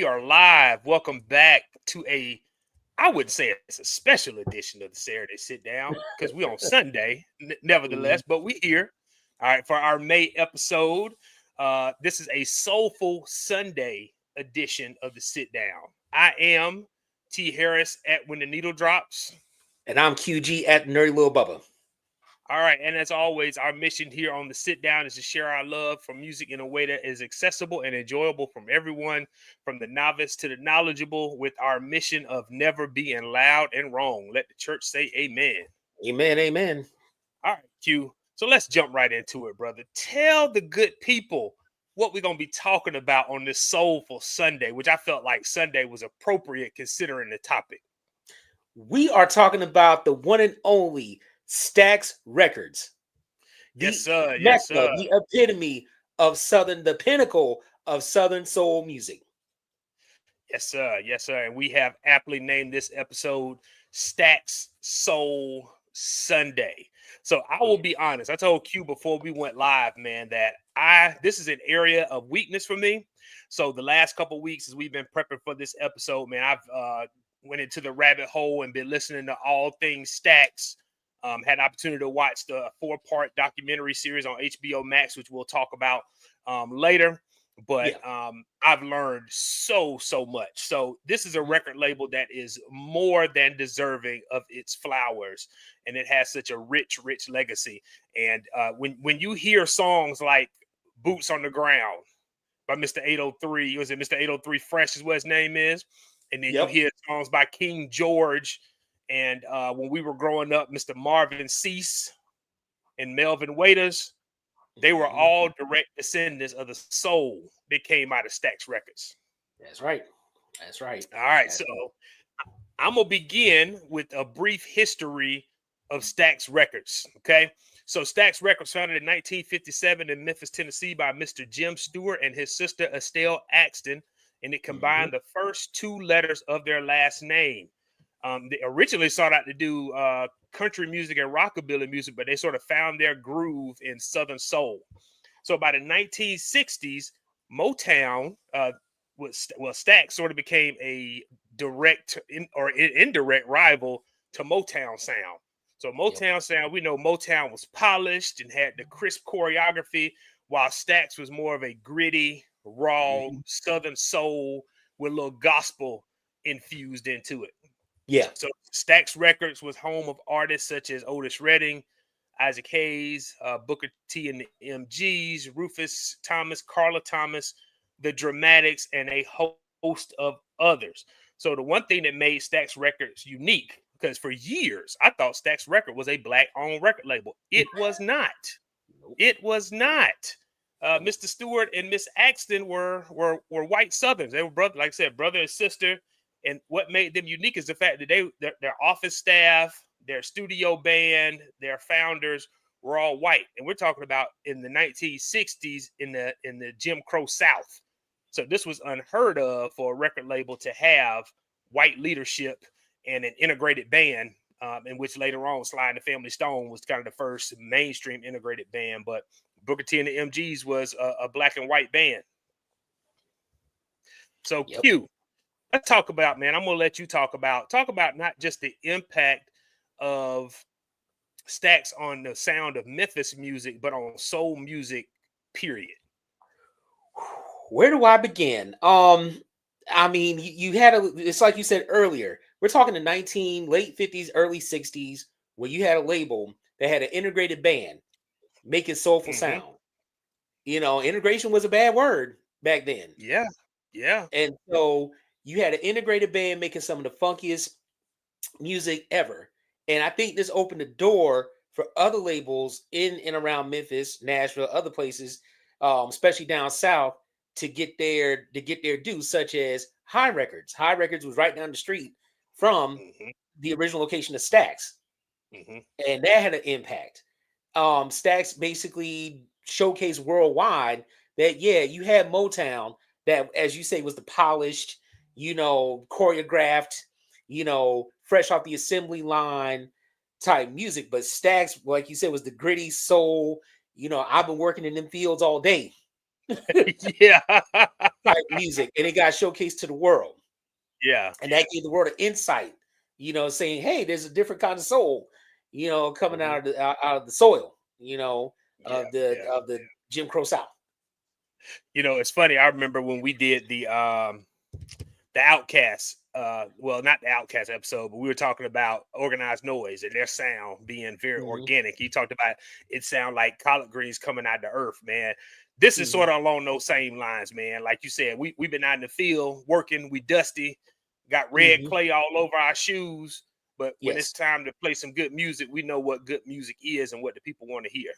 We are live. Welcome back to I wouldn't say it's a special edition of the Saturday Sit Down because we on Sunday, nevertheless, but we here. All right, for our May episode. This is a soulful Sunday edition of the Sit Down. I am T. Harris at When the Needle Drops. And I'm QG at Nerdy Little Bubba. All right, and as always, our mission here on the Sit Down is to share our love for music in a way that is accessible and enjoyable from everyone, from the novice to the knowledgeable, with our mission of never being loud and wrong. Let the church say amen. Amen, amen. All right, Q. So let's jump right into it, brother. Tell the good people what we're going to be talking about on this Soulful Sunday, which I felt like Sunday was appropriate considering the topic. We are talking about the one and only Stax Records. Yes, sir. Yes, sir. The epitome of the pinnacle of Southern soul music. Yes, sir. Yes, sir. And we have aptly named this episode Stax Soul Sunday. So I will be honest. I told Q before we went live, man, that this is an area of weakness for me. So the last couple of weeks as we've been prepping for this episode, man, I've went into the rabbit hole and been listening to all things Stax. Had an opportunity to watch the 4-part documentary series on HBO Max, which we'll talk about later. But I've learned so much. So this is a record label that is more than deserving of its flowers, and it has such a rich legacy. And when you hear songs like "Boots on the Ground" by Mr. 803, was it Mr. 803 Fresh is what his name is, and then you hear songs by King George. And when we were growing up, Mr. Marvin Cease and Melvin Waiters, they were all direct descendants of the soul that came out of Stax Records. That's right. That's right. All right. So I'm going to begin with a brief history of Stax Records. Okay. So Stax Records founded in 1957 in Memphis, Tennessee by Mr. Jim Stewart and his sister Estelle Axton. And it combined the first 2 letters of their last name. They originally sought out to do country music and rockabilly music, but they sort of found their groove in Southern soul. So by the 1960s, Motown, Stax sort of became a direct or indirect rival to Motown sound. So Motown sound, we know Motown was polished and had the crisp choreography, while Stax was more of a gritty, raw Southern soul with a little gospel infused into it. Yeah. So Stax Records was home of artists such as Otis Redding, Isaac Hayes, Booker T and the MGs, Rufus Thomas, Carla Thomas, the Dramatics, and a host of others. So the one thing that made Stax Records unique, because for years I thought Stax Record was a black-owned record label. It was not. It was not. Mr. Stewart and Miss Axton were white Southerns. They were brother, like I said, brother and sister. And what made them unique is the fact that their office staff, their studio band, their founders were all white. And we're talking about in the 1960s in the Jim Crow South. So this was unheard of for a record label to have white leadership and an integrated band, in which later on Sly and the Family Stone was kind of the first mainstream integrated band. But Booker T and the MGs was a black and white band. So Q. Let's talk about, man, I'm going to let you talk about not just the impact of Stax on the sound of Memphis music, but on soul music, period. Where do I begin? I mean, you had it's like you said earlier, we're talking the late 50s, early 60s, where you had a label that had an integrated band making soulful sound. You know, integration was a bad word back then. Yeah. Yeah. And so you had an integrated band making some of the funkiest music ever. And I think this opened the door for other labels in and around Memphis, Nashville, other places, especially down south, to get their due, such as High Records. High Records was right down the street from the original location of Stax. And that had an impact. Stax basically showcased worldwide that, you had Motown that, as you say, was the polished, choreographed, fresh off the assembly line type music. But Stax, like you said, was the gritty soul. I've been working in them fields all day. Yeah. type music, and it got showcased to the world, Yeah. and that gave the world an insight. Saying, "Hey, there's a different kind of soul, coming Mhm. out of the soil, Yeah, yeah. of the Jim Crow South." It's funny. I remember when we did the Outcast, well, not the Outcast episode, but we were talking about organized noise and their sound being very Hmm. organic. He talked about it sound like collard greens coming out of the earth, man. This is Hmm. sort of along those same lines, man. Like you said, we've been out in the field working, we dusty, got red Hmm. clay all over our shoes. But when it's Yes. time to play some good music, we know what good music is and what the people want to hear.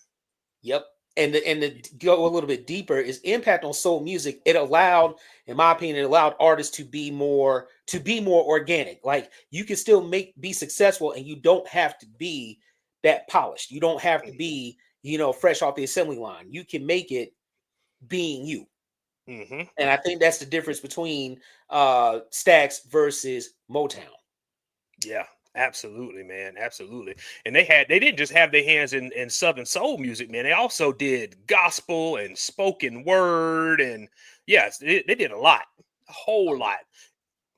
Yep. And to go a little bit deeper is impact on soul music. It allowed, in my opinion, it allowed artists to be more organic. Like you can still be successful, and you don't have to be that polished. You don't have to be, fresh off the assembly line. You can make it being you. Hmm. And I think that's the difference between Stax versus Motown. Yeah, absolutely, man. Absolutely. And they didn't just have their hands in Southern soul music, man. They also did gospel and spoken word. And yes, they did a whole Oh yeah. lot.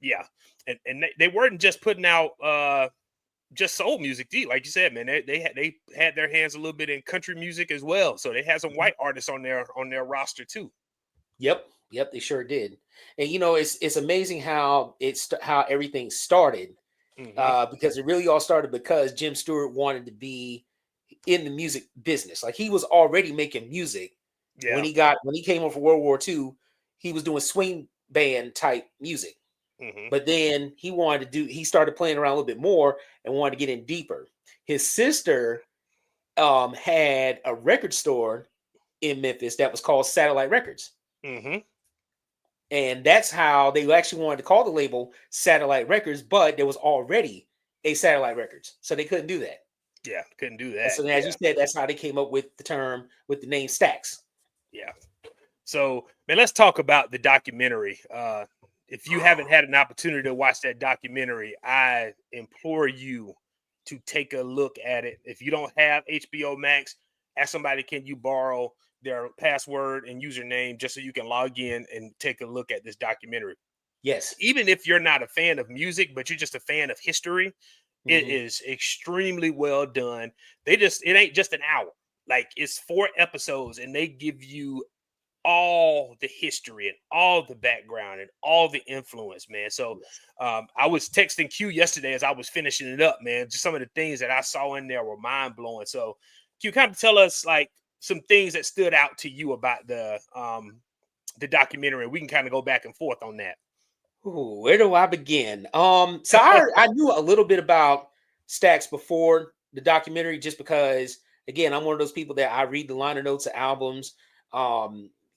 Yeah. And they weren't just putting out just soul music, like you said, man. They had their hands a little bit in country music as well. So they had some Mhm. white artists on their roster too. Yep. Yep, they sure did. And it's amazing how everything started, Hmm. because it really all started because Jim Stewart wanted to be in the music business. Like he was already making music when Yeah. he came over for World War II. He was doing swing band type music, Hmm. but then he started playing around a little bit more and wanted to get in deeper. His sister had a record store in Memphis that was called Satellite Records. Hmm. And that's how they actually wanted to call the label Satellite Records, but there was already a Satellite Records, so they couldn't do that. Yeah. Couldn't do And that. so, then, as you Yeah. said, that's how they came up with the name Stax. Yeah. So, man, let's talk about the documentary. If you haven't had an opportunity to watch that documentary, I implore you to take a look at it. If you don't have HBO Max, ask somebody, can you borrow their password and username just so you can log in and take a look at this documentary? Yes. Even if you're not a fan of music, but you're just a fan of history, it Hmm. is extremely well done. It ain't just an hour. Like it's 4 episodes and they give you all the history and all the background and all the influence, man. So Yes. I was texting Q yesterday as I was finishing it up, man. Just some of the things that I saw in there were mind blowing. So Q, kind of tell us like some things that stood out to you about the documentary. We can kind of go back and forth on that. Ooh, where do I begin? So I knew a little bit about Stax before the documentary, just because again, I'm one of those people that I read the liner notes of albums.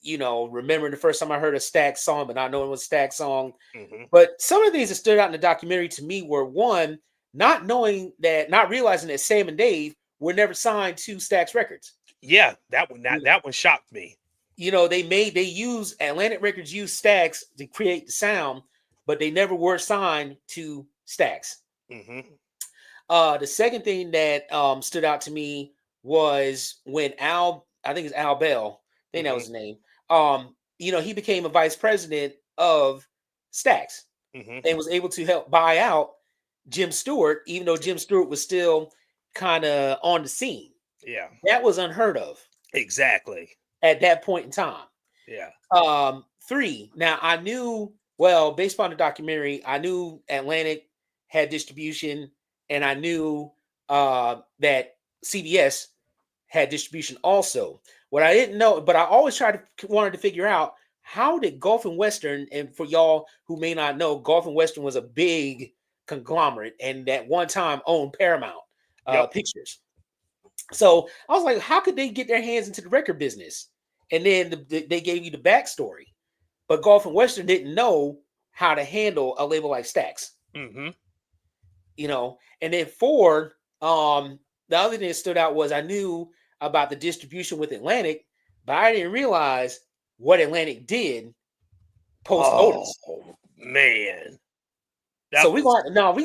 Remembering the first time I heard a Stax song, but not knowing it was a Stax song. Hmm. But some of the things that stood out in the documentary to me were, one, not realizing that Sam and Dave were never signed to Stax Records. Yeah, that one shocked me. Atlantic Records used Stax to create the sound, but they never were signed to Stax. Hmm. The second thing that stood out to me was when I think it's Al Bell, I think that was Hmm. his name. He became a vice president of Stax Hmm. and was able to help buy out Jim Stewart, even though Jim Stewart was still kind of on the scene. Yeah, That was unheard of exactly. at that point in time. Yeah. Three. Now I knew, well, based on the documentary, I knew Atlantic had distribution, and I knew that CBS had distribution also. What I didn't know, but I always wanted to figure out, how did Gulf and Western, and for y'all who may not know, Gulf and Western was a big conglomerate, and at one time owned Paramount Yep. Pictures. So I was like, how could they get their hands into the record business? And then they gave you the backstory, but Golf and Western didn't know how to handle a label like Stax, Hmm. And then four, the other thing that stood out was I knew about the distribution with Atlantic, but I didn't realize what Atlantic did post Oh Otis. man, So that was we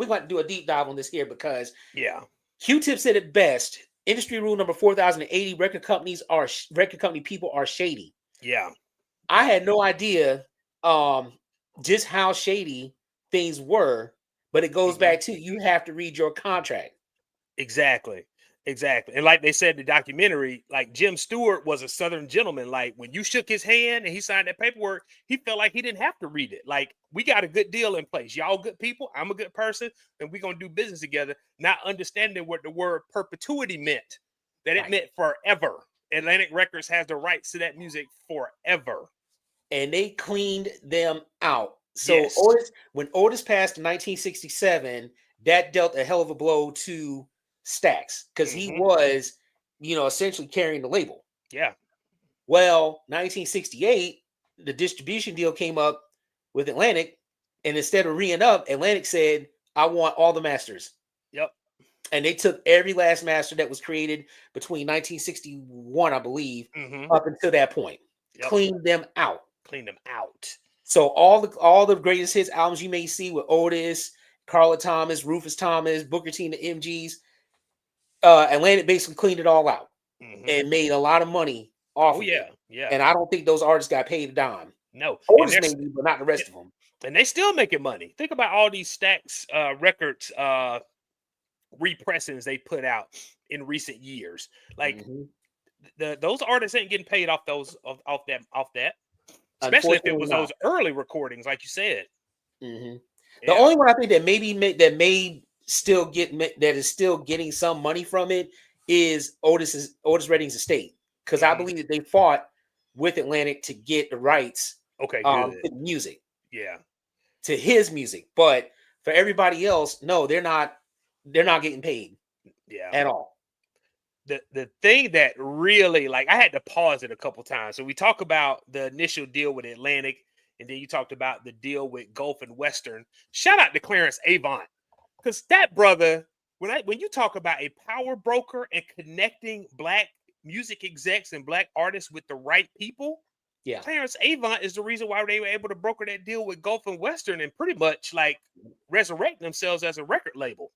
got to do a deep dive on this here, because yeah. Q-Tip said it best. Industry rule number 4080: record company people are shady. Yeah. I had no idea just how shady things were, but it goes back to you have to read your contract. Exactly. Exactly. And like they said in the documentary, like Jim Stewart was a Southern gentleman. Like when you shook his hand and he signed that paperwork, he felt like he didn't have to read it. Like we got a good deal in place. Y'all good people. I'm a good person. And we're going to do business together. Not understanding what the word perpetuity meant, that it Right. meant forever. Atlantic Records has the rights to that music forever. And they cleaned them out. So Yes. When Otis passed in 1967, that dealt a hell of a blow to Stax because he Hmm. was, essentially carrying the label. Yeah. Well, 1968, the distribution deal came up with Atlantic, and instead of re up, Atlantic said, "I want all the masters." Yep. And they took every last master that was created between 1961, I believe, Hmm. up until that point, Yep. cleaned them out. Clean them out. So all the greatest hits albums you may see with Otis, Carla Thomas, Rufus Thomas, Booker T, and the MGs, Atlantic basically cleaned it all out Hmm. and made a lot of money off Oh of it. yeah. Yeah. And I don't think those artists got paid a dime. No. And Otis there's maybe, but not the rest of them. and they still making money. Think about all these Stax Records repressings they put out in recent years. Like Hmm. those artists ain't getting paid off those off that. Especially if it Unfortunately, was not. those early recordings, like you said. Hmm. The Yeah. only one I think that may still that is still getting some money from it is Otis Redding's estate, because I Hmm. believe that they fought with Atlantic to get the rights Okay. to Good. the music, Yeah. to his music. But for everybody else, no, they're not. They're not getting paid Yeah. at all. The thing that really, like, I had to pause it a couple times. So we talk about the initial deal with Atlantic, and then you talked about the deal with Gulf and Western. Shout out to Clarence Avant, because that brother, when you talk about a power broker and connecting black music execs and black artists with the right people, Yeah. Clarence Avant is the reason why they were able to broker that deal with Gulf and Western and pretty much like resurrect themselves as a record label.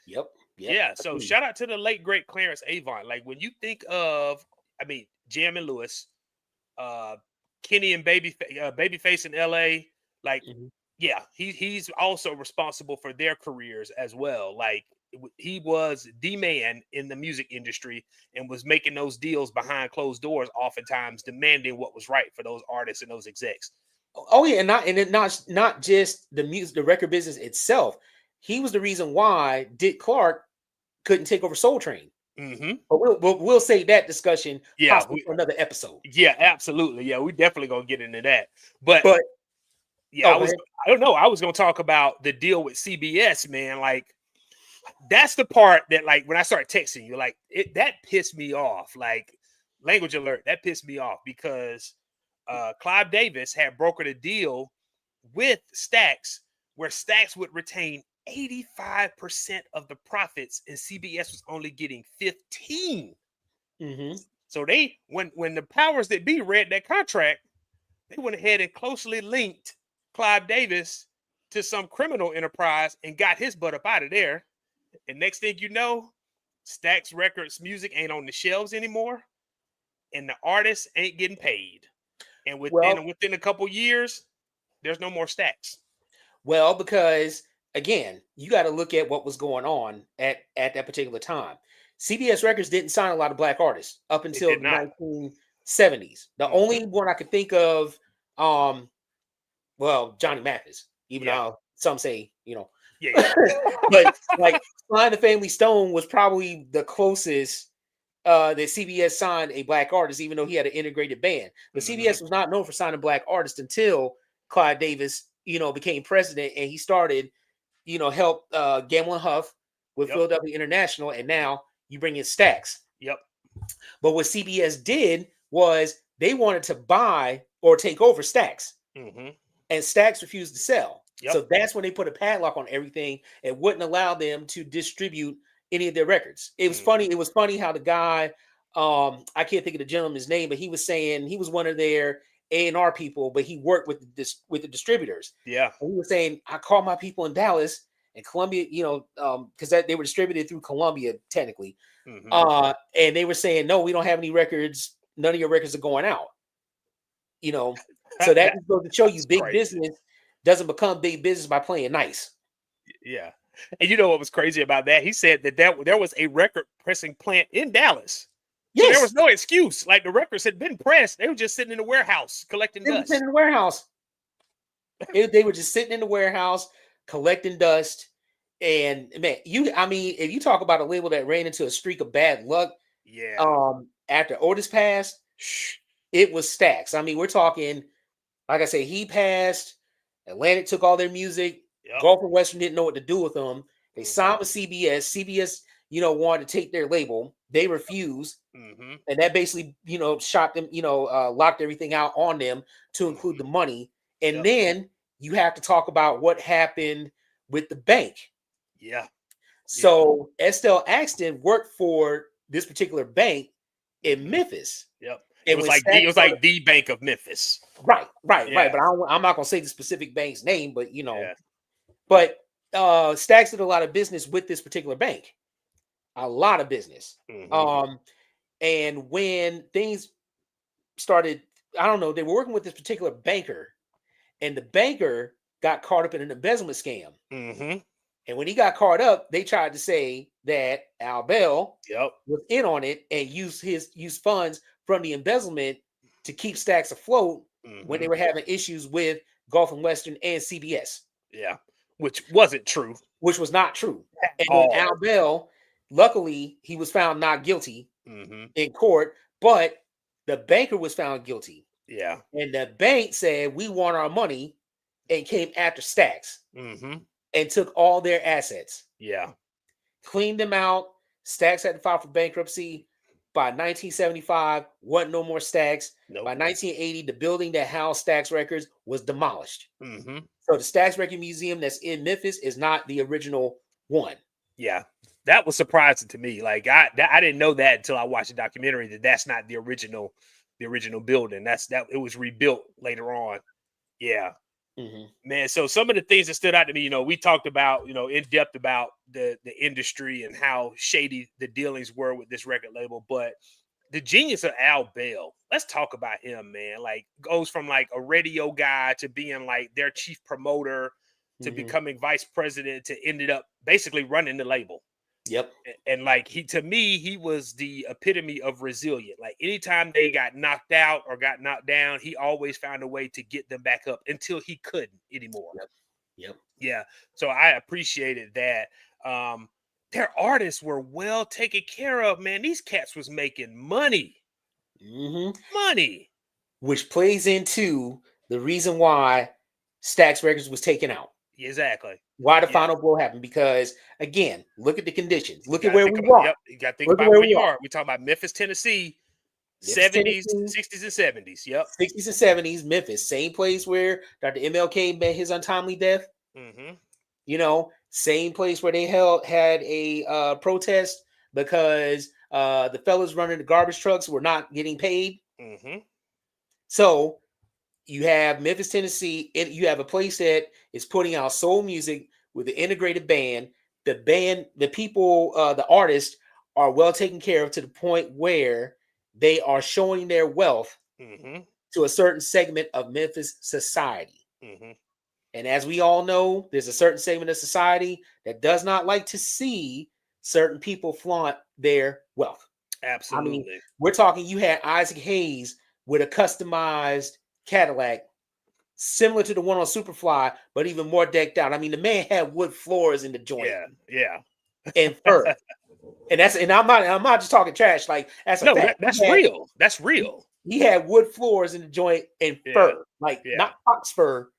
Yep. Yep. Yeah, so Agreed. shout out to the late great Clarence Avant. Like when you think of, I mean, Jam and Lewis, uh, Kenny and Babyface in L.A. Like, Mhm. yeah, he's also responsible for their careers as well. Like he was the man in the music industry and was making those deals behind closed doors, oftentimes demanding what was right for those artists and those execs. Oh yeah, not just the music, the record business itself. He was the reason why Dick Clark couldn't take over Soul Train. Hmm. But we'll save that discussion Yeah, possibly for another episode. yeah, absolutely. Yeah, we definitely gonna get into that. But But yeah, oh, go ahead. I don't know. I was gonna talk about the deal with CBS, man. Like that's the part that, like, when I start texting you, like that pissed me off. Like, language alert, that pissed me off because Clive Davis had brokered a deal with Stax where Stax would retain 85% of the profits and CBS was only getting 15. Hmm. So they, when the powers that be read that contract, they went ahead and closely linked Clive Davis to some criminal enterprise and got his butt up out of there. And next thing you know, Stax Records music ain't on the shelves anymore, and the artists ain't getting paid. And Well, within a couple years, there's no more Stax. because again, you got to look at what was going on at that particular time. CBS Records didn't sign a lot of black artists up They until did the not. 1970s. The Hmm. only one I could think of, um, well, Johnny Mathis, even Yeah, though some say, yeah, yeah. but like Sly and the Family Stone was probably the closest that CBS signed a black artist, even though he had an integrated band. But Hmm. CBS was not known for signing black artists until Clive Davis, became president, and he started, help Gamble and Huff with Yep, Philadelphia International, and now you bring in Stax. yep. But what CBS did was they wanted to buy or take over Stax, Hmm. and Stax refused to sell. Yep. So that's when they put a padlock on everything and wouldn't allow them to distribute any of their records. It was funny. Hmm. It was funny how the guy, I can't think of the gentleman's name, but he was saying he was one of their A&R people, but he worked with with the distributors. Yeah. And he was saying, I called my people in Dallas and Columbia, because they were distributed through Columbia technically. Hmm. And they were saying, no, we don't have any records. None of your records are going out. You know, so that just goes to show you That's big crazy. business doesn't become big business by playing nice. Yeah. And you know what was crazy about that? He said that there was a record pressing plant in Dallas. So there Yes, was no excuse. Like the records had been pressed. They were just sitting in the warehouse collecting they were sitting dust. in the warehouse. They were just sitting in the warehouse collecting dust. And man, I mean, if you talk about a label that ran into a streak of bad luck, Yeah. after Otis passed, it was Stax. I mean, we're talking, like I say, he passed. Atlantic took all their music. Yep. Gulf and Western didn't know what to do with them. They Mm-hmm. signed with CBS. CBS, wanted to take their label. They refused. Mm-hmm. And that basically, shot them, locked everything out on them to include the money. And Yep. then you have to talk about what happened with the bank. Yeah. So Estelle Axton worked for this particular bank in Memphis. Yep. It And was when like Stax it was started, like the Bank of Memphis. right. But Yeah. I'm not gonna say the specific bank's name, but Yeah. but Stax did a lot of business with this particular bank, a lot of business. Mm-hmm. And when things started, I don't know, they were working with this particular banker, and the banker got caught up in an embezzlement scam. Mm-hmm. And when he got caught up, they tried to say that Al Bell Yep. was in on it and used funds from the embezzlement to keep Stax afloat when they Mm-hmm. were having issues with Gulf and Western and CBS, Yeah. Which wasn't true which was not true. at And then all. Al Bell, luckily, he was found not guilty Mm-hmm. in court, but the banker was found guilty. Yeah. And the bank said, "We want our money," and came after Stax Mm-hmm. and took all their assets, Yeah. cleaned them out. Stax had to file for bankruptcy. By 1975, wasn't no more Stax. By Nope. 1980, the building that housed Stax Records was demolished. Mm-hmm. So the Stax Record Museum that's in Memphis is not the original one. Yeah. That was surprising to me. Like I didn't know that until I watched the documentary that that's not the original building. That it was rebuilt later on. Yeah. Mm-hmm. Man, so some of the things that stood out to me, we talked about, in depth about the industry and how shady the dealings were with this record label, but the genius of Al Bell, let's talk about him, man. Like goes from like a radio guy to being like their chief promoter to Mm-hmm. becoming vice president to ended up basically running the label. Yep. And like he was the epitome of resilient. Like anytime they got knocked out or got knocked down, he always found a way to get them back up until he couldn't anymore. Yep. Yeah. So I appreciated that. Their artists were well taken care of, man. These cats was making money. Mm-hmm. Money. Which plays into the reason why Stax Records was taken out. Exactly. Why the final blow happened? Because again, look at the conditions. Look at where we about, are. Yep, you got to think Look at about where where we you are. are. We're talking about Memphis, Tennessee, Memphis, 70s, Tennessee, 60s, and 70s. Yep. 60s and 70s, Memphis, same place where Dr. MLK met his untimely death. Mm-hmm. Same place where they had a protest because the fellas running the garbage trucks were not getting paid. Mm-hmm. So you have Memphis, Tennessee, and you have a place that is putting out soul music with an integrated band. The people, the artists are well taken care of to the point where they are showing their wealth to a certain segment of Memphis society. Mm-hmm. And as we all know, there's a certain segment of society that does not like to see certain people flaunt their wealth. Absolutely. I mean, we're talking, you had Isaac Hayes with a customized Cadillac similar to the one on Superfly, but even more decked out. I mean, the man had wood floors in the joint. Yeah. And fur. And I'm not just talking trash. Like that's a fact. That's real. That's real. He had wood floors in the joint and fur, like not fox fur,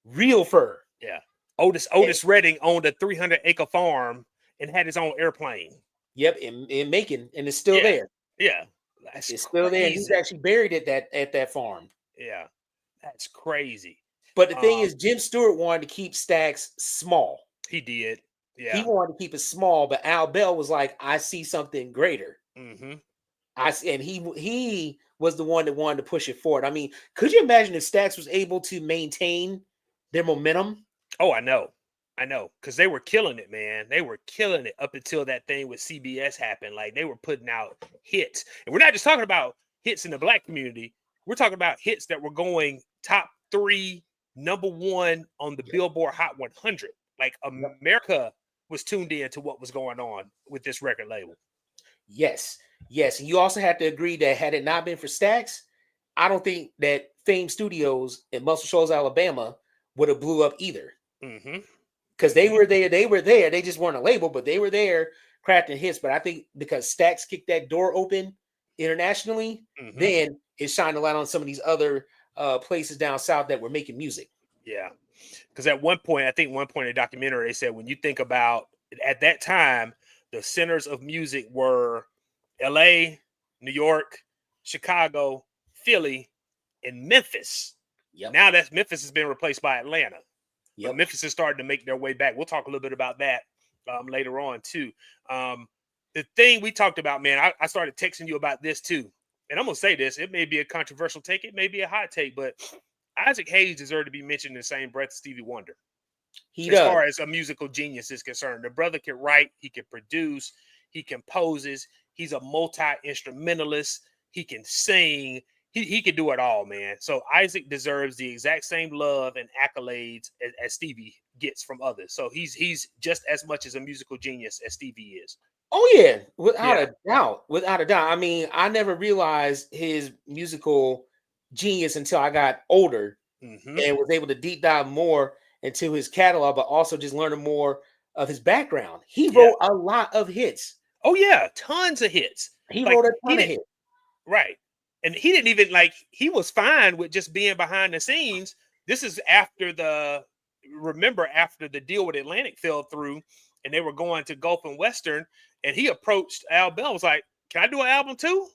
real fur. Yeah. Otis Redding owned a 300-acre farm and had his own airplane. Yep, in Macon, and it's still there. Yeah, it's still there. He's actually buried at that farm. Yeah, that's crazy. But the thing is, Jim Stewart wanted to keep Stax small. He did. Yeah, he wanted to keep it small, but Al Bell was like, "I see something greater." Mm-hmm. And he was the one that wanted to push it forward. I mean, could you imagine if Stax was able to maintain their momentum? Oh, I know, because they were killing it, man. They were killing it up until that thing with CBS happened. Like they were putting out hits, and we're not just talking about hits in the Black community. We're talking about hits that were going top 3, number 1 on the Billboard Hot 100. Like Yep. America was tuned in to what was going on with this record label. Yes, yes. And you also have to agree that had it not been for Stax, I don't think that Fame Studios in Muscle Shoals, Alabama, would have blew up either. Mm-hmm. Because they were there, They just weren't a label, but they were there crafting hits. But I think because Stax kicked that door open internationally, Mm-hmm. then it shined a light on some of these other places down south that were making music. Yeah. Because at one point, I think one point in the documentary, they said when you think about at that time, the centers of music were LA, New York, Chicago, Philly, and Memphis. Yep. Now that Memphis has been replaced by Atlanta. But Yep. Memphis is starting to make their way back. We'll talk a little bit about that later on, too. The thing we talked about, man, I started texting you about this, too. And I'm going to say this. It may be a controversial take. It may be a hot take. But Isaac Hayes deserved to be mentioned in the same breath as Stevie Wonder. He As does. far as a musical genius is concerned. The brother can write. He can produce. He composes. He's a multi-instrumentalist. He can sing. He can do it all, man. So Isaac deserves the exact same love and accolades as Stevie gets from others. So he's just as much as a musical genius as Stevie is. Oh yeah, without Yeah. a doubt, without a doubt. I mean, I never realized his musical genius until I got older Mm-hmm. and was able to deep dive more into his catalog, but also just learning more of his background. He Yeah. wrote a lot of hits. Oh yeah, tons of hits. He Like wrote a he ton of did hits. right. And he didn't even like he was fine with just being behind the scenes. This is after after the deal with Atlantic fell through and they were going to Gulf and Western, and he approached Al Bell, was like, "Can I do an album too?"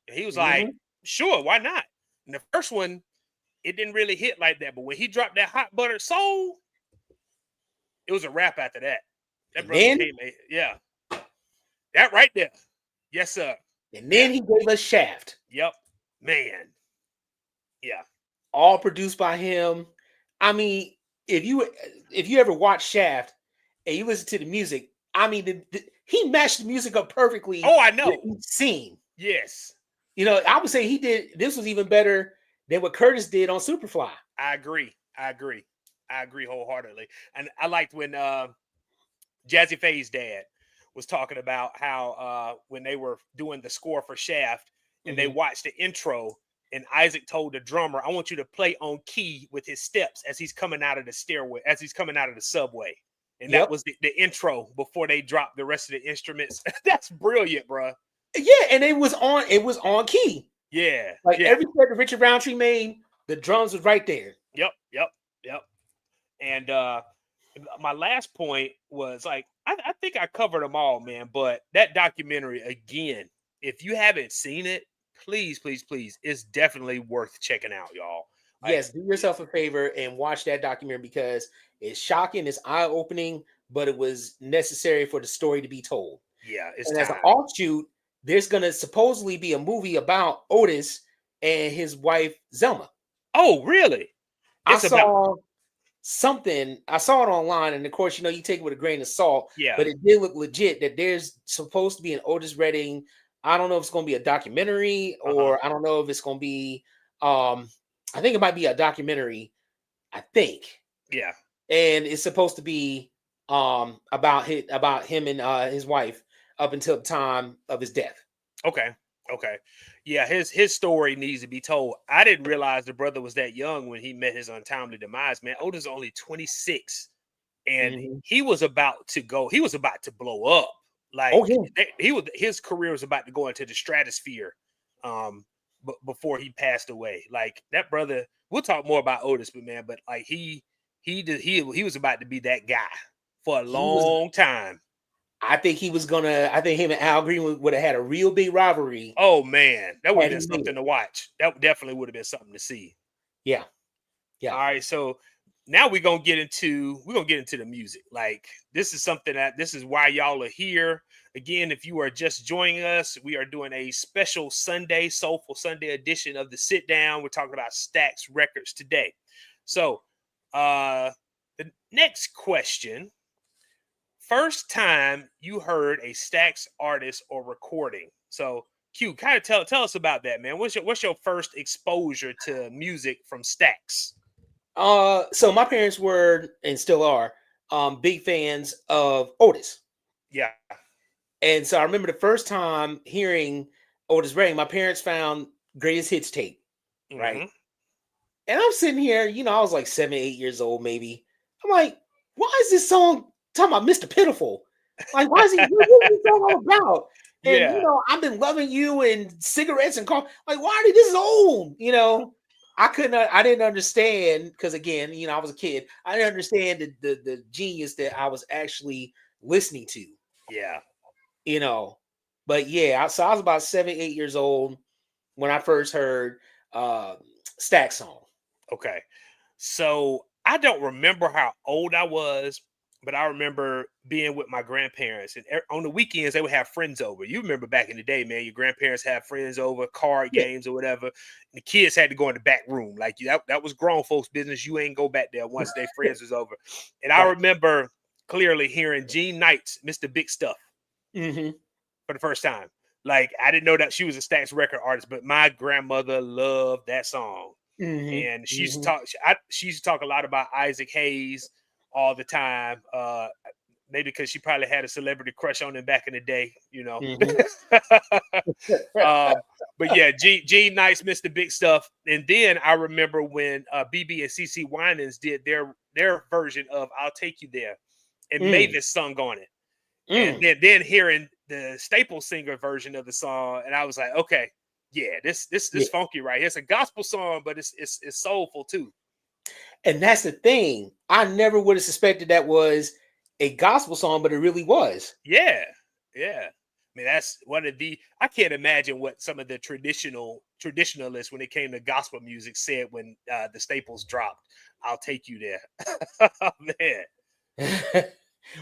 And he was like, Mhm. "Sure, why not?" And the first one, it didn't really hit like that. But when he dropped that Hot Buttered Soul, it was a wrap after that. That And brother then, came, yeah. That right there. Yes, sir. and then he gave us Shaft, Yep. Man. Yeah. all produced by him. I mean, if you ever watch Shaft and you listen to the music, I mean, he matched the music up perfectly Oh, I with know. each scene. Yes. You know, I would say he did. This was even better than what Curtis did on Superfly. I agree. I agree wholeheartedly. And I liked when Jazzy Faye's dad was talking about how when they were doing the score for Shaft and they Mhm. watched the intro, and Isaac told the drummer, "I want you to play on key with his steps as he's coming out of the stairway, as he's coming out of the subway." And that Yep. was the intro before they dropped the rest of the instruments. That's brilliant, bro. Yeah, and it was on key. Yeah. Like Yeah. every track that Richard Roundtree made, the drums was right there. Yep. And my last point was like, I think I covered them all, man. But that documentary, again, if you haven't seen it, please, it's definitely worth checking out, y'all. Like, Yes, do yourself a favor and watch that documentary because it's shocking, it's eye-opening, but it was necessary for the story to be told. yeah, it's And as an time. offshoot, there's gonna supposedly be a movie about Otis and his wife Zelma. Oh, really? I It's about saw something, I saw it online, and of course, you take it with a grain of salt, yeah. but it did look legit that there's supposed to be an Otis Redding. I don't know if it's gonna be a documentary Uh-huh. or I don't know if it's gonna be I think it might be a documentary, I think. Yeah. And it's supposed to be about him and his wife up until the time of his death. Okay. Okay. Yeah, his story needs to be told. I didn't realize the brother was that young when he met his untimely demise, man. Otis is only 26. And Mhm. he was about to go, he was about to blow up. Like Oh yeah. his career was about to go into the stratosphere before he passed away. Like that brother, we'll talk more about Otis, but man, but like he was about to be that guy for a He was long time. I think him and Al Green would have had a real big rivalry Oh man, that would have had been he made something it. to watch. That definitely would have been something to see. Yeah. All Yeah. right, so now we're gonna get into the music. Like this is why y'all are here. Again, if you are just joining us, we are doing a special Sunday, soulful Sunday edition of the sit down. We're talking about Stax Records today. So the next question. First time you heard a Stax artist or recording. So Q, kind of tell us about that, man. What's your first exposure to music from Stax? So my parents were and still are big fans of Otis. Yeah. And so I remember the first time hearing Otis Redding, my parents found greatest hits tape, right? Hmm. And I'm sitting here, I was like 7, 8 years old, maybe. I'm like, why is this song talking about Mr. Pitiful? Like, why is what is this song all about? And Yeah. I've been loving you and cigarettes and coffee. Like, why are this old? I didn't understand because again, I was a kid. I didn't understand the genius that I was actually listening to, Yeah. you know. But yeah, so I was about 7, 8 years old when I first heard uh Stack song. Okay. So I don't remember how old I was, but I remember being with my grandparents, and on the weekends they would have friends over. You remember back in the day, man, your grandparents had friends over, card Yeah. games or whatever. And the kids had to go in the back room, like that was grown folks' business. You ain't go back there once their friends was over. And I Right. remember clearly hearing Gene Knight's "Mr. Big Stuff" Hmm. for the first time. Like I didn't know that she was a Stax record artist, but my grandmother loved that song. Hmm. And she used to Hmm. talk. She used to talk a lot about Isaac Hayes all the time. Maybe because she probably had a celebrity crush on him back in the day, you know. Hmm. um, but yeah, Gene Nice missed the big stuff. And then I remember when BB and CC Winans did their version of "I'll Take You There," and Mm, Mavis sung on it. And mm, then hearing the Staples singer version of the song, and I was like, okay, yeah, this yeah. funky right here. It's a gospel song, but it's soulful too. And that's the thing. I never would have suspected that was a gospel song, but it really was. Yeah, yeah. I mean, that's one of the. I can't imagine what some of the traditionalists, when it came to gospel music, said when the Staples dropped. "I'll take you there." Oh, man,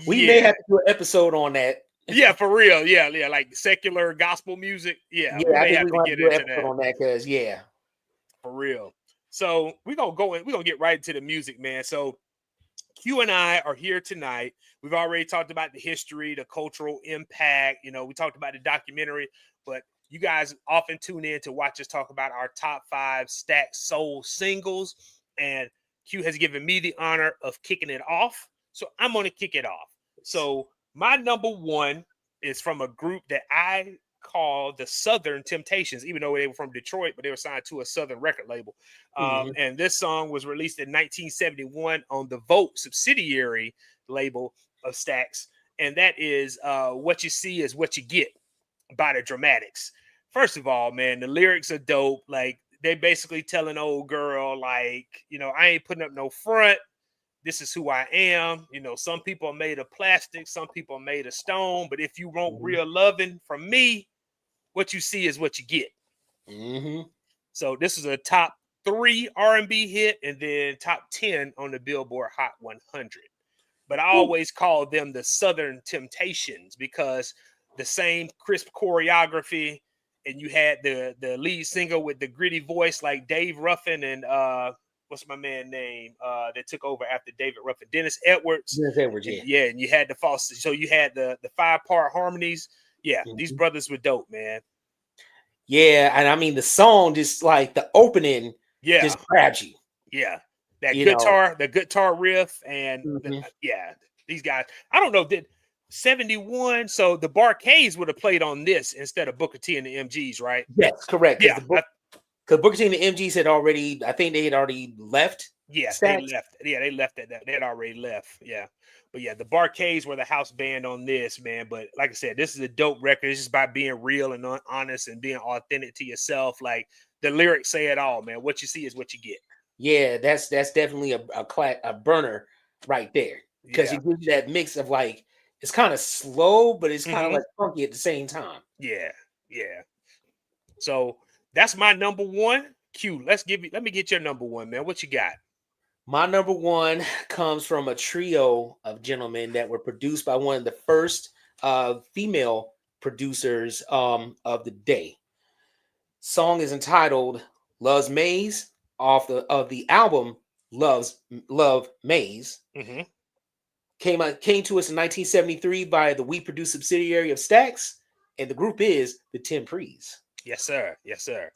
We may yeah, have to do an episode on that. yeah, for real, yeah, yeah, like secular gospel music. Yeah, we Yeah, I may think have we're to gonna have get to do an into episode that on that because yeah. for real. So we're gonna go in. We're gonna get right into the music, man. So Q and I are here tonight. We've already talked about the history, the cultural impact. We talked about the documentary, but you guys often tune in to watch us talk about our top 5 Stack Soul singles. And Q has given me the honor of kicking it off. So I'm going to kick it off. So my number one is from a group that I call the Southern Temptations, even though they were from Detroit, but they were signed to a Southern record label. Mhm. And this song was released in 1971 on the Vogue subsidiary label of Stax. And that is "What You See Is What You Get" by the Dramatics. First of all, man, the lyrics are dope. Like, they basically tell an old girl, like, I ain't putting up no front. This is who I am. Some people are made of plastic, some people are made of stone. But if you want Mhm. real loving from me, what you see is what you get. Mhm. So this is a top 3 R&B hit, and then top 10 on the Billboard Hot 100. But I Ooh. always call them the Southern Temptations because the same crisp choreography, and you had the lead singer with the gritty voice like Dave Ruffin and what's my man name that took over after David Ruffin, Dennis Edwards. Dennis Edwards, And yeah. yeah, and you had the false, so you had the 5-part harmonies. Yeah, these Mhm. brothers were dope, man. Yeah, and I mean the song just like the opening Yeah, just grabs you, yeah. That you know. guitar riff, and Mhm. yeah, these guys. I don't know, did 71? So the Barcades would have played on this instead of Booker T and the MGs, right? Yes, correct. Because Yeah, the book because Booker T and the MGs had already, I think they had already left yeah, they Stacks. left. Yeah, they left that. They had already left. Yeah, but yeah, the Barcades were the house band on this, man. But like I said, this is a dope record. It's just about being real and honest and being authentic to yourself. Like, the lyrics say it all, man. What you see is what you get. Yeah, that's definitely a burner right there because Yeah. it gives you that mix of like it's kind of slow, but it's kind of Hmm. like funky at the same time. Yeah. Yeah. So that's my number one. Q, let me get your number one, man. What you got? My number one comes from a trio of gentlemen that were produced by one of the first female producers of the day. Song is entitled "Love's Maze" off of the album Love Maze. Hmm. Came to us in 1973 by the We Produce subsidiary of Stax, and the group is the Ten Prees. Yes, sir. Yes, sir.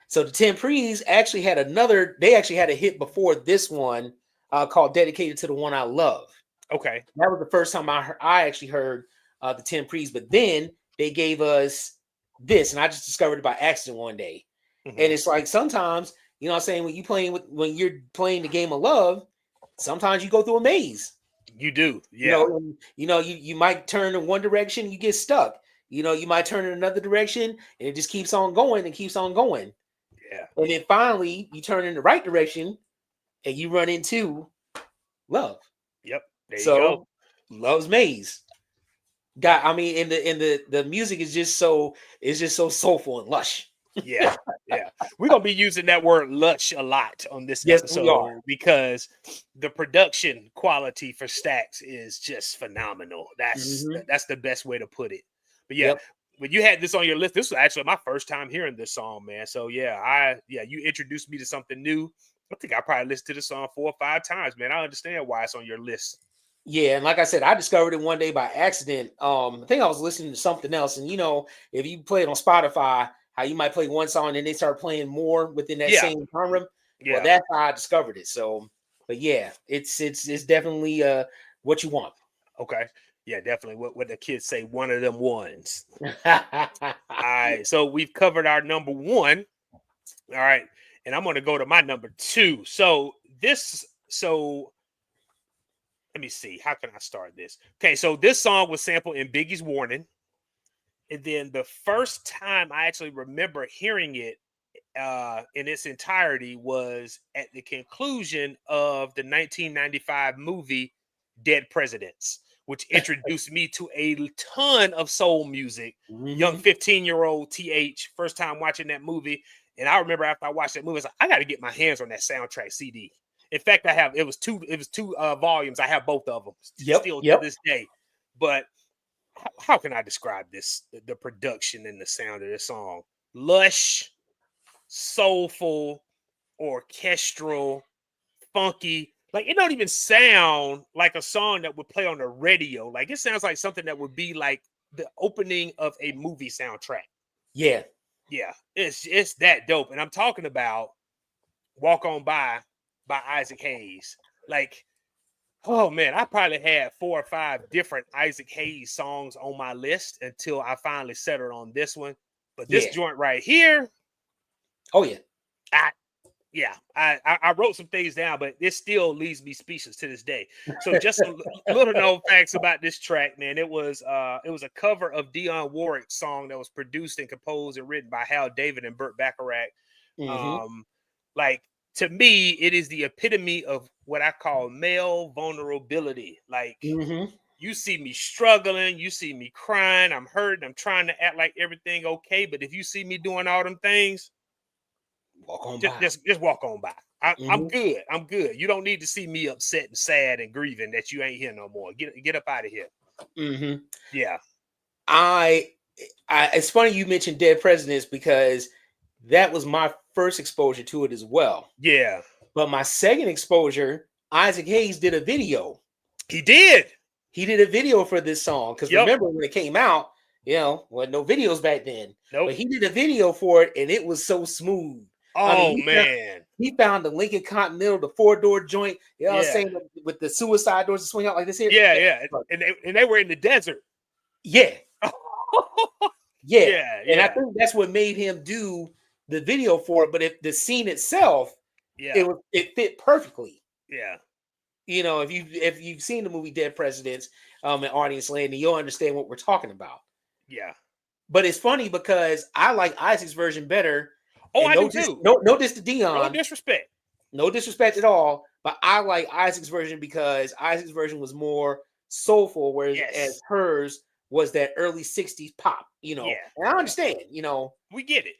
So the Temprees actually had another. They actually had a hit before this one called "Dedicated to the One I Love." Okay. That was the first time I actually heard the Temprees. But then they gave us this, and I just discovered it by accident one day. Hmm. And it's like sometimes, you know what I'm saying, when you're playing the game of love, sometimes you go through a maze. You do. You Yeah. know, and, you might turn in one direction, you get stuck. You know, you might turn in another direction, and it just keeps on going and keeps on going. Yeah. And then finally, you turn in the right direction, and you run into love. Yep. There you go. So, love's maze. God, I mean, the music is just so soulful and lush. Yeah. Yeah. We're gonna be using that word lush a lot on this Yes, we are. episode because the production quality for Stax is just phenomenal. Mhm. That's the best way to put it. But yeah, Yep. when you had this on your list, this was actually my first time hearing this song, man. So yeah, you introduced me to something new. I think I probably listened to this song 4 or 5 times, man. I understand why it's on your list. Yeah, and like I said, I discovered it one day by accident. I think I was listening to something else, and if you play it on Spotify, how you might play one song and they start playing more within that Yeah, same genre. Well, yeah. that's how I discovered it. So, but yeah, it's definitely what you want. Okay. Yeah, definitely. What the kids say, one of them ones. All right. So we've covered our number one. All right. And I'm gonna go to my number two. So let me see. How can I start this? Okay, so this song was sampled in Biggie's Warning. And then the first time I actually remember hearing it in its entirety was at the conclusion of the 1995 movie Dead Presidents, which introduced me to a ton of soul music. Young Hmm. 15-year-old TH, first time watching that movie. And I remember after I watched that movie, I was like, I got to get my hands on that soundtrack CD. In fact, I have it was two volumes. I have both of them Yep, still to yep. this day. But how can I describe this? The production and the sound of this song. Lush, soulful, orchestral, funky. Like it don't even sound like a song that would play on the radio. Like it sounds like something that would be like the opening of a movie soundtrack. Yeah. Yeah, it's that dope. And I'm talking about Walk On by Isaac Hayes. Like, oh man, I probably had 4 or 5 different Isaac Hayes songs on my list until I finally settled on this one. But this Yeah. joint right here, Oh yeah. I yeah, I wrote some things down, but it still leaves me speechless to this day. So just some little known facts about this track, man. It was a cover of Dionne Warwick's song that was produced and composed and written by Hal David and Burt Bacharach. Hmm. Um, like to me, it is the epitome of what I call male vulnerability. Like Hmm. you see me struggling, you see me crying, I'm hurting, I'm trying to act like everything okay, but if you see me doing all them things, Walk on just by. just, just walk on by. I'm Hmm. good. I'm good. You don't need to see me upset and sad and grieving that you ain't here no more. Get up out of here. Hmm. Yeah. I, it's funny you mentioned Dead Presidents because that was my first exposure to it as well. Yeah. But my second exposure, Isaac Hayes did a video. He did. He did a video for this song because Yep. remember when it came out, wasn't no videos back then. Nope. But he did a video for it, and it was so smooth. I mean, Oh man. he found the Lincoln Continental, the 4-door joint. You know what I'm Yeah. saying, with the suicide doors that swing out like this here. Yeah, yeah. And they were in the desert. Yeah, yeah. Yeah, And I yeah, think that's what made him do the video for it. But if the scene itself, yeah, it fit perfectly. yeah, If you've seen the movie Dead Presidents and Audience Land, you'll understand what we're talking about. yeah. But it's funny because I like Isaac's version better. Oh, And I do too. no diss to No Dion, disrespect. no disrespect at all. But I like Isaac's version because Isaac's version was more soulful, whereas as Yes. hers was that early 60s pop, Yeah. And I Yeah. understand. We get it.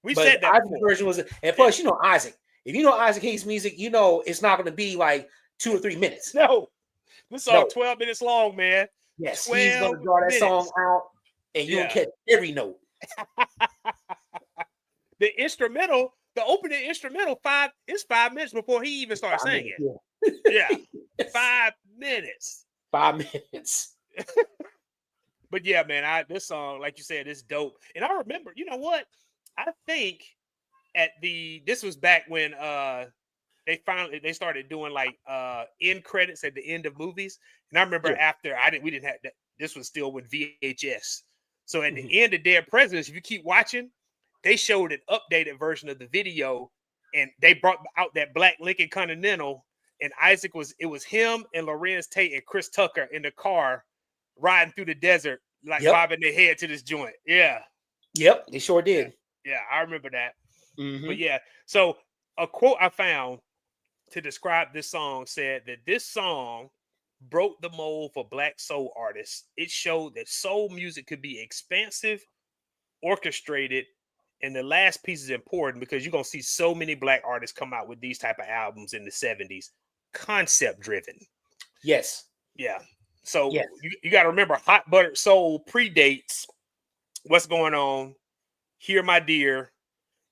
We But said that Isaac's before. version was, and Yeah. plus, Isaac. If you know Isaac Hayes music, it's not going to be like 2 or 3 minutes. No. This song No, 12 minutes long, man. yes, he's going 12 to draw that song minutes. out, and you'll Yeah. catch every note. The instrumental, the opening instrumental, it's 5 minutes before he even starts 5 minutes, singing. yeah. Yeah. Yes. 5 minutes. 5 minutes. But yeah, man, this song, like you said, is dope. And I remember, you know what? I think this was back when they started doing like end credits at the end of movies. And I remember Yeah. after I didn't we didn't have that, this was still with VHS. So at the Mhm. end of Dead Presidents, if you keep watching, they showed an updated version of the video, and they brought out that black Lincoln Continental, and it was him and Lorenz Tate and Chris Tucker in the car riding through the desert, like Yep. bobbing their head to this joint. Yeah. Yep. They sure Yeah. did. Yeah. I remember that. But Hmm. yeah. So a quote I found to describe this song said that this song broke the mold for black soul artists. It showed that soul music could be expansive, orchestrated, and the last piece is important because you're gonna see so many black artists come out with these type of albums in the 70s, concept driven. Yes. Yeah. So Yes. you got to remember, Hot Buttered Soul predates What's Going On, Here My Dear,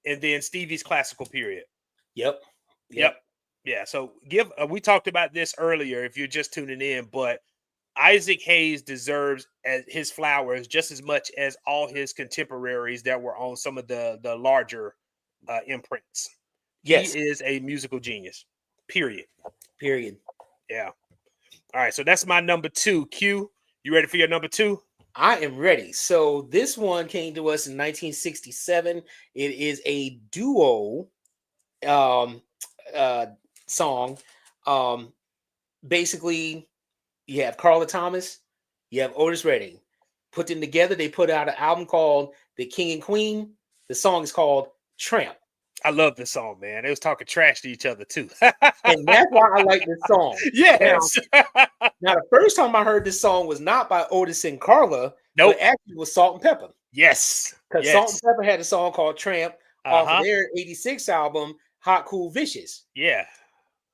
and then Stevie's Classical Period. Yep. Yep. Yep. Yeah. So we talked about this earlier if you're just tuning in, but Isaac Hayes deserves his flowers just as much as all his contemporaries that were on some of the larger imprints. He Yes. is a musical genius. Period. Period. Yeah. All right. So that's my number 2. Q, you ready for your number 2? I am ready. So this one came to us in 1967. It is a duo um uh song. Um Basically you have Carla Thomas, you have Otis Redding. Put them together, they put out an album called The King and Queen. The song is called Tramp. I love this song, man. They was talking trash to each other too. And that's why I like this song. Now, Yes. now the first time I heard this song was not by Otis and Carla, Nope. but actually was Salt and Pepper. Yes. Because Salt and Pepper had a song called Tramp off of their 86 album, Hot Cool Vicious. Yeah.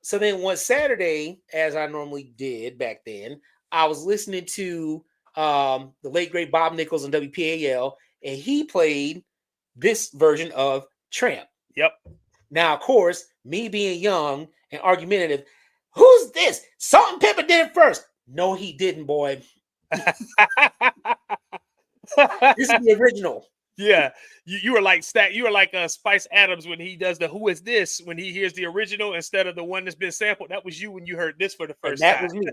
So then one Saturday, as I normally did back then, I was listening to the late great Bob Nichols on WPAL, and he played this version of Tramp. Yep. Now, of course, me being young and argumentative, who's this? Salt and Pepper did it first. No, he didn't, boy. This is the original. Yeah, you were like You were like Spice Adams when he does the "Who is this?" when he hears the original instead of the one that's been sampled. That was you when you heard this for the first And that time. was me.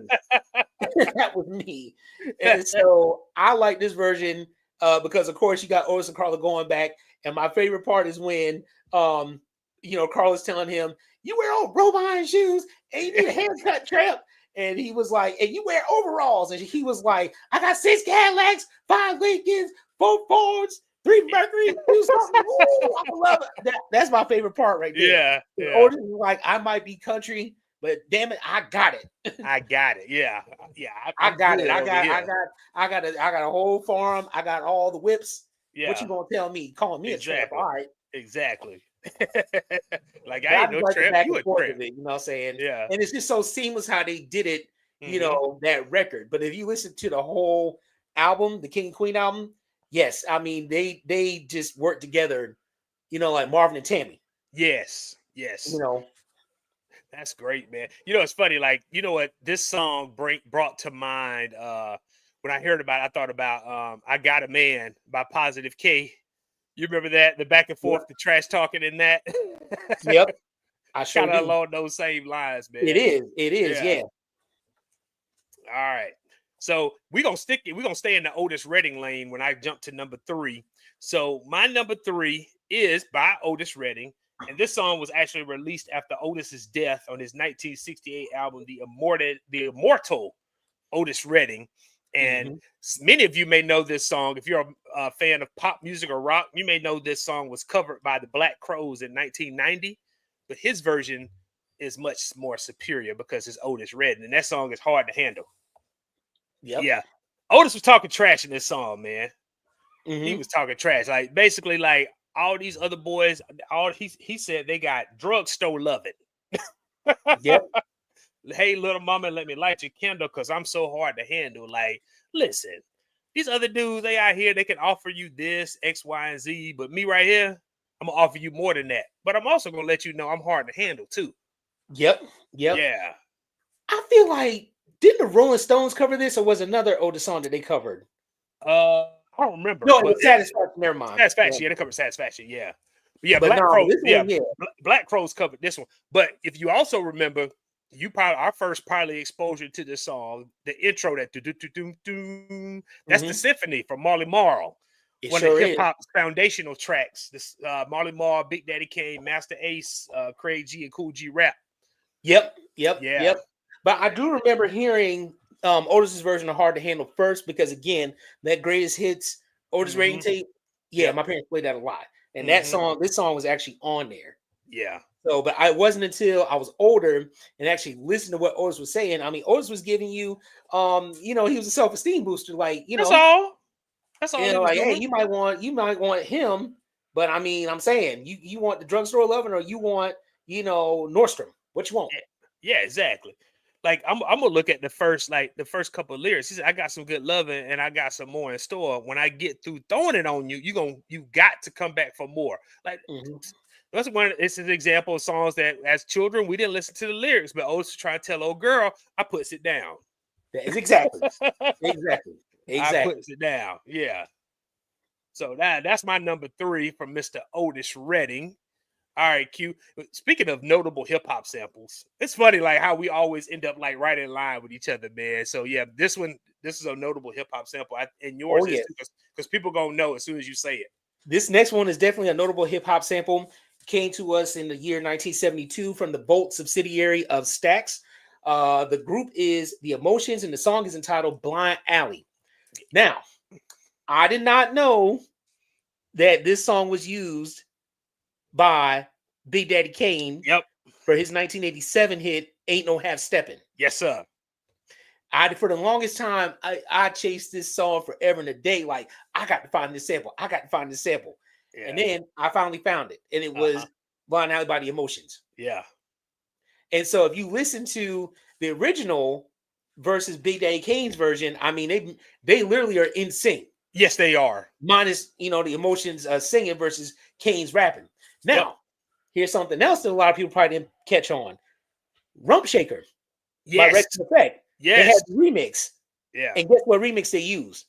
That was me. And so I like this version because, of course, you got Otis and Carla going back. And my favorite part is when Carla's telling him, "You wear old robot shoes and you need a haircut, Tramp." And he was like, "And you wear overalls." And he was like, "I got 6 Cadillacs, 5 Lincolns, 4 Fords, 3 Mercury, 2 something." Ooh, I love it. That's my favorite part right there. Yeah. Otis was like, "I might be country, but damn it, I got it." I got it. Yeah. I got it. I I got a whole farm. I got all the whips. Yeah. What you gonna tell me? Calling me exactly. a tramp? All right. Exactly. Like But I I ain't just no like the tramp. back You and a forth tramp. of it. You know what I'm saying? Yeah. And it's just so seamless how they did it. Mhm. That record. But if you listen to the whole album, the King and Queen album, yes, I mean they just work together. Like Marvin and Tammy. Yes. That's great, man. It's funny. Like, you know what this song brought to mind when I heard about it, I thought about I Got a Man by Positive K. You remember that? The back and forth, the trash talking in that? Yep. I sure Kind of do. along those same lines, man. It is, yeah. All right. So we're gonna stay in the Otis Redding lane when I jump to number 3. So my number 3 is by Otis Redding. And this song was actually released after Otis's death on his 1968 album, The Immortal Otis Redding. And many of you may know this song. If you're a fan of pop music or rock, you may know this song was covered by the Black Crowes in 1990. But his version is much more superior because it's Otis Redding. And that song is hard to handle. Yep. Yeah. Otis was talking trash in this song, man. Mm-hmm. He was talking trash. Like, basically, like, all these other boys, he said they got drugstore loving. Yep. Hey, little mama, let me light your candle because I'm so hard to handle. Like, listen, these other dudes, they out here, they can offer you this, X, Y, and Z. But me right here, I'm going to offer you more than that. But I'm also going to let you know I'm hard to handle, too. Yep. Yeah. I feel like, didn't the Rolling Stones cover this, or was another Otis song that they covered? I don't remember, No, it but was Satisfaction. Never mind. Satisfaction. Yeah, they covered Satisfaction. Yeah, but yeah, But Black no, Crow. this Yeah, one, yeah. Black Crows covered this one. But if you also remember, you probably our first probably exposure to this song, the intro that that's the Mhm. symphony from Marley Marl, It one of the sure hip is. hop's foundational tracks. This Marley Marl, Big Daddy Kane, Master Ace, Craig G, and Cool G Rap. Yep, yep, Yeah, yep. But I do remember hearing Otis's version of Hard to Handle first because again, that greatest hits Otis rating hmm tape. Yeah, yep, my parents played that a lot. And that hmm song, this song was actually on there. yeah. So, but I wasn't until I was older and actually listened to what Otis was saying. I mean, Otis was giving you he was a self-esteem booster, like, That's all. That's all he was like, hey, doing. you might want him, but I mean, I'm saying you want the drugstore loving or you want, Nordstrom. What you want? Yeah, yeah, exactly. Like I'm gonna look at the first couple of lyrics. He said, "I got some good loving and I got some more in store. When I get through throwing it on you, you got to come back for more." Like Mhm. that's one. It's an example of songs that as children we didn't listen to the lyrics, but Otis trying to tell old girl, "I puts it down." That is exactly, exactly, I exactly. puts it down. Yeah. So that's my number three from Mr. Otis Redding. All right, Q. Speaking of notable hip hop samples, it's funny like how we always end up like right in line with each other, man. So yeah, this is a notable hip hop sample, and Oh yours is yeah. too, because people gonna know as soon as you say it. This next one is definitely a notable hip hop sample. Came to us in the year 1972 from the Bolt subsidiary of Stax. The group is The Emotions, and the song is entitled Blind Alley. Now, I did not know that this song was used by Big Daddy Kane Yep. for his 1987 hit Ain't No Half Steppin'. Yes, sir. For the longest time, I chased this song forever and a day. Like, I got to find this sample. I got to find this sample. And Yeah. then I finally found it. And it Uh-huh. was Blind Alley by The Emotions. Yeah. And so if you listen to the original versus Big Daddy Kane's version, I mean, they literally are in sync. Yes, they are. Minus, the Emotions singing versus Kane's rapping. Yep. Now, here's something else that a lot of people probably didn't catch on. Rump Shaker by Yes. Rex Effect. They had Yes. the remix. Yeah. And guess what remix they used?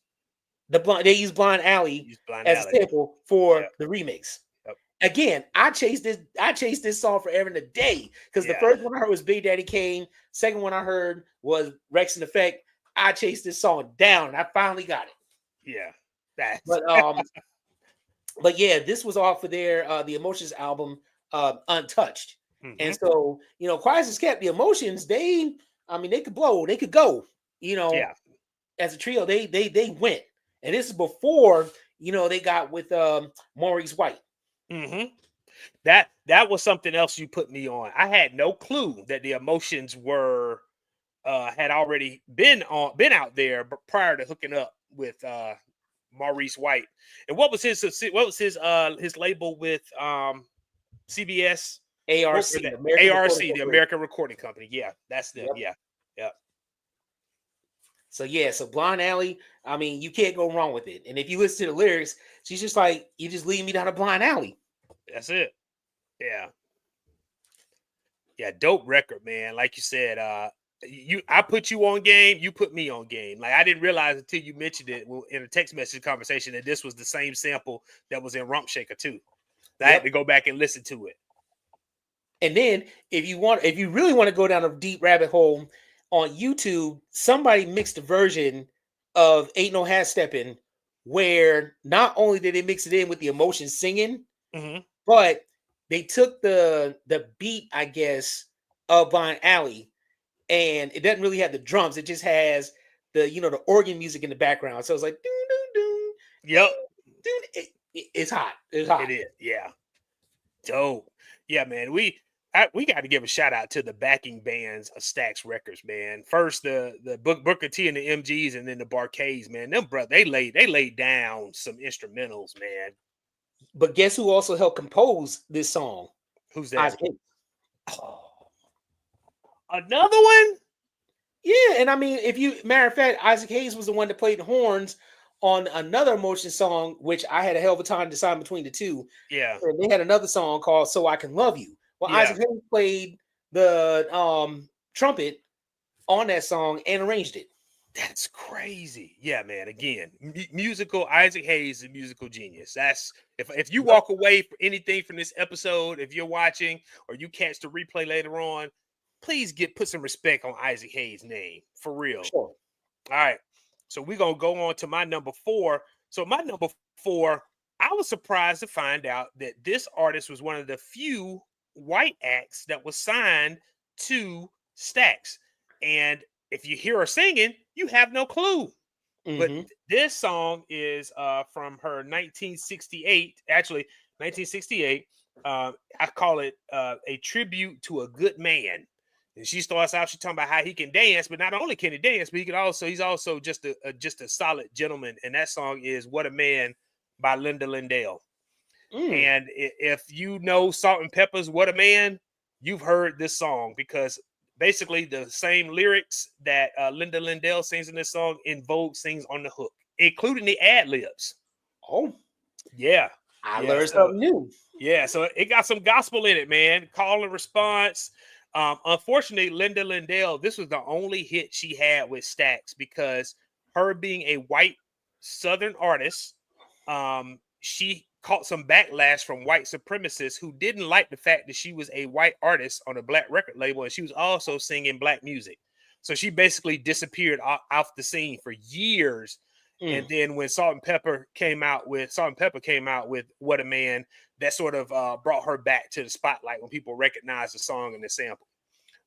They used Blind Alley Use Blind as a Alley. sample for Yep. the remix. Yep. Again, I chased this song forever and a day because the Yeah. first one I heard was Big Daddy Kane. Second one I heard was Rex and Effect. I chased this song down and I finally got it. Yeah. That's But yeah, this was off of their the Emotions album, Untouched. And so, Quiet as Kept, the Emotions, they could blow, they could go, yeah. as a trio, they went. And this is before, they got with Maurice White. hmm That was something else you put me on. I had no clue that the Emotions were had already been out there prior to hooking up with Maurice White. And what was his label with CBS? What were ARC, that? American ARC, Recording the Corporation. American Recording Company. Yeah, that's them. Yep. Yeah. Yeah. So yeah, so Blind Alley, I mean, you can't go wrong with it. And if you listen to the lyrics, she's just like, you just lead me down a blind alley. That's it. Yeah. Yeah, dope record, man. Like you said, I put you on game, you put me on game. Like I didn't realize until you mentioned it in a text message conversation that this was the same sample that was in Rump Shaker too. I had to go back and listen to it. And then if you really want to go down a deep rabbit hole on YouTube, somebody mixed a version of Ain't No Half Steppin' where not only did they mix it in with the Emotion singing, but they took the beat, I guess, of Blind Alley, and it doesn't really have the drums. It just has the the organ music in the background. So it's like doo, doo, doo, Yep. it's hot. It's hot. It is. Yeah. Dope. Yeah, man. We got to give a shout out to the backing bands of Stax Records, man. First the Booker T and the MGs, and then the Barcades, man. Them brother, they laid down some instrumentals, man. But guess who also helped compose this song? Who's that? Isaac Hayes. Oh. Another one? Yeah, and I mean, matter of fact, Isaac Hayes was the one that played the horns on another Emotion song, which I had a hell of a time deciding between the two. Yeah. And they had another song called "So I Can Love You." Well, Yeah. Isaac Hayes played the trumpet on that song and arranged it. That's crazy. Yeah, man. Again, musical Isaac Hayes is a musical genius. That's if you Yep. walk away from anything from this episode, if you're watching or you catch the replay later on, please put some respect on Isaac Hayes' name for real. Sure. All right. So we're gonna go on to my number four. So my number four, I was surprised to find out that this artist was one of the few white acts that was signed to Stax. And if you hear her singing, you have no clue. But Hmm. this song is from her 1968, actually 1968. I call it a tribute to a good man. And she starts out, she's talking about how he can dance, but not only can he dance, but he's also just a solid gentleman. And that song is "What a Man" by Linda Lindell. Mm. And if you know Salt and Pepper's "What a Man," you've heard this song because basically the same lyrics that Linda Lindell sings in this song, In Vogue sings on the hook, including the ad libs. Oh, Yeah, I yeah. learned So something new. yeah, so it got some gospel in it, man. Call and response. Unfortunately, Linda Lindell, this was the only hit she had with Stax because her being a white Southern artist, she caught some backlash from white supremacists who didn't like the fact that she was a white artist on a black record label and she was also singing black music. So she basically disappeared off the scene for years. Mm. And then when Salt and Pepper came out with "What a Man," that sort of brought her back to the spotlight when people recognized the song and the sample.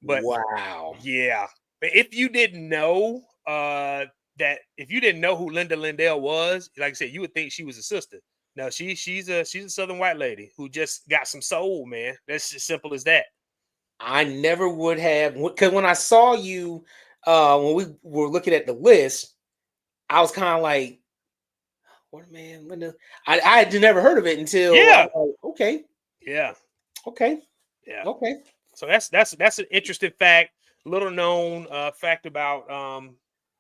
But Wow. yeah, but if you didn't know if you didn't know who Linda Lindell was, like I said, you would think she was a sister. No, she's a Southern white lady who just got some soul, man. That's as simple as that. I never would have, because when I saw you, when we were looking at the list, I was kind of like, "What a man, Linda." I had never heard of it until I Yeah, was like, "Okay, yeah, okay, yeah. okay." So that's an interesting fact, little known fact about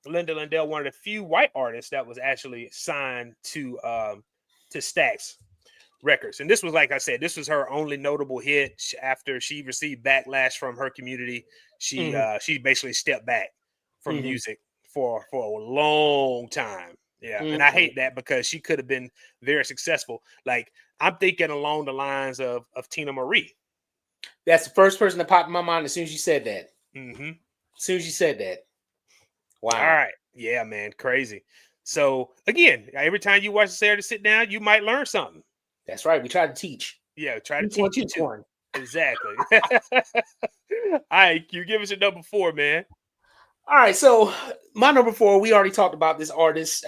Linda Lindell, one of the few white artists that was actually signed to Stax Records. And this was, like I said, this was her only notable hit after she received backlash from her community. Hmm. She basically stepped back from Hmm. music for a long time. Yeah, and I hate that because she could have been very successful. Like I'm thinking along the lines of Tina Marie. That's the first person that popped in my mind as soon as you said that. Hmm. As soon as you said that, All wow, right. Yeah, man. Crazy. So again, every time you watch the Saturday Sit Down, you might learn something. that's right. We tried to teach. Yeah, try to Teach one, teach you teach too. one. Exactly. All right, you give us a number four, man. All right, so my number four, we already talked about this artist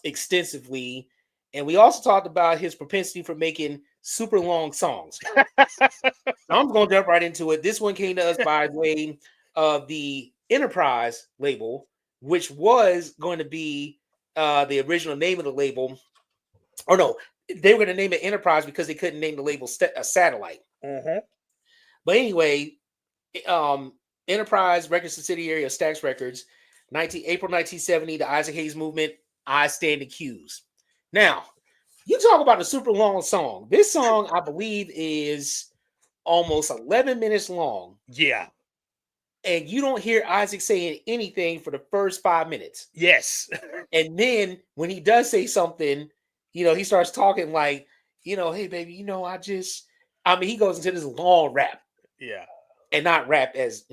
extensively, and we also talked about his propensity for making super long songs. Now I'm going to jump right into it. This one came to us by way of the Enterprise label, which was going to be the original name of the label. Or no, they were going to name it Enterprise because they couldn't name the label a Satellite. Mm-hmm. But anyway, um, Enterprise record subsidiary of Stax Records, April 1970, the Isaac Hayes movement, I Stand Accused. Now, you talk about a super long song. This song, I believe, is almost 11 minutes long, Yeah. and you don't hear Isaac saying anything for the first 5 minutes. Yes. And then when he does say something, he starts talking like, hey, baby, he goes into this long rap. Yeah. And not rap as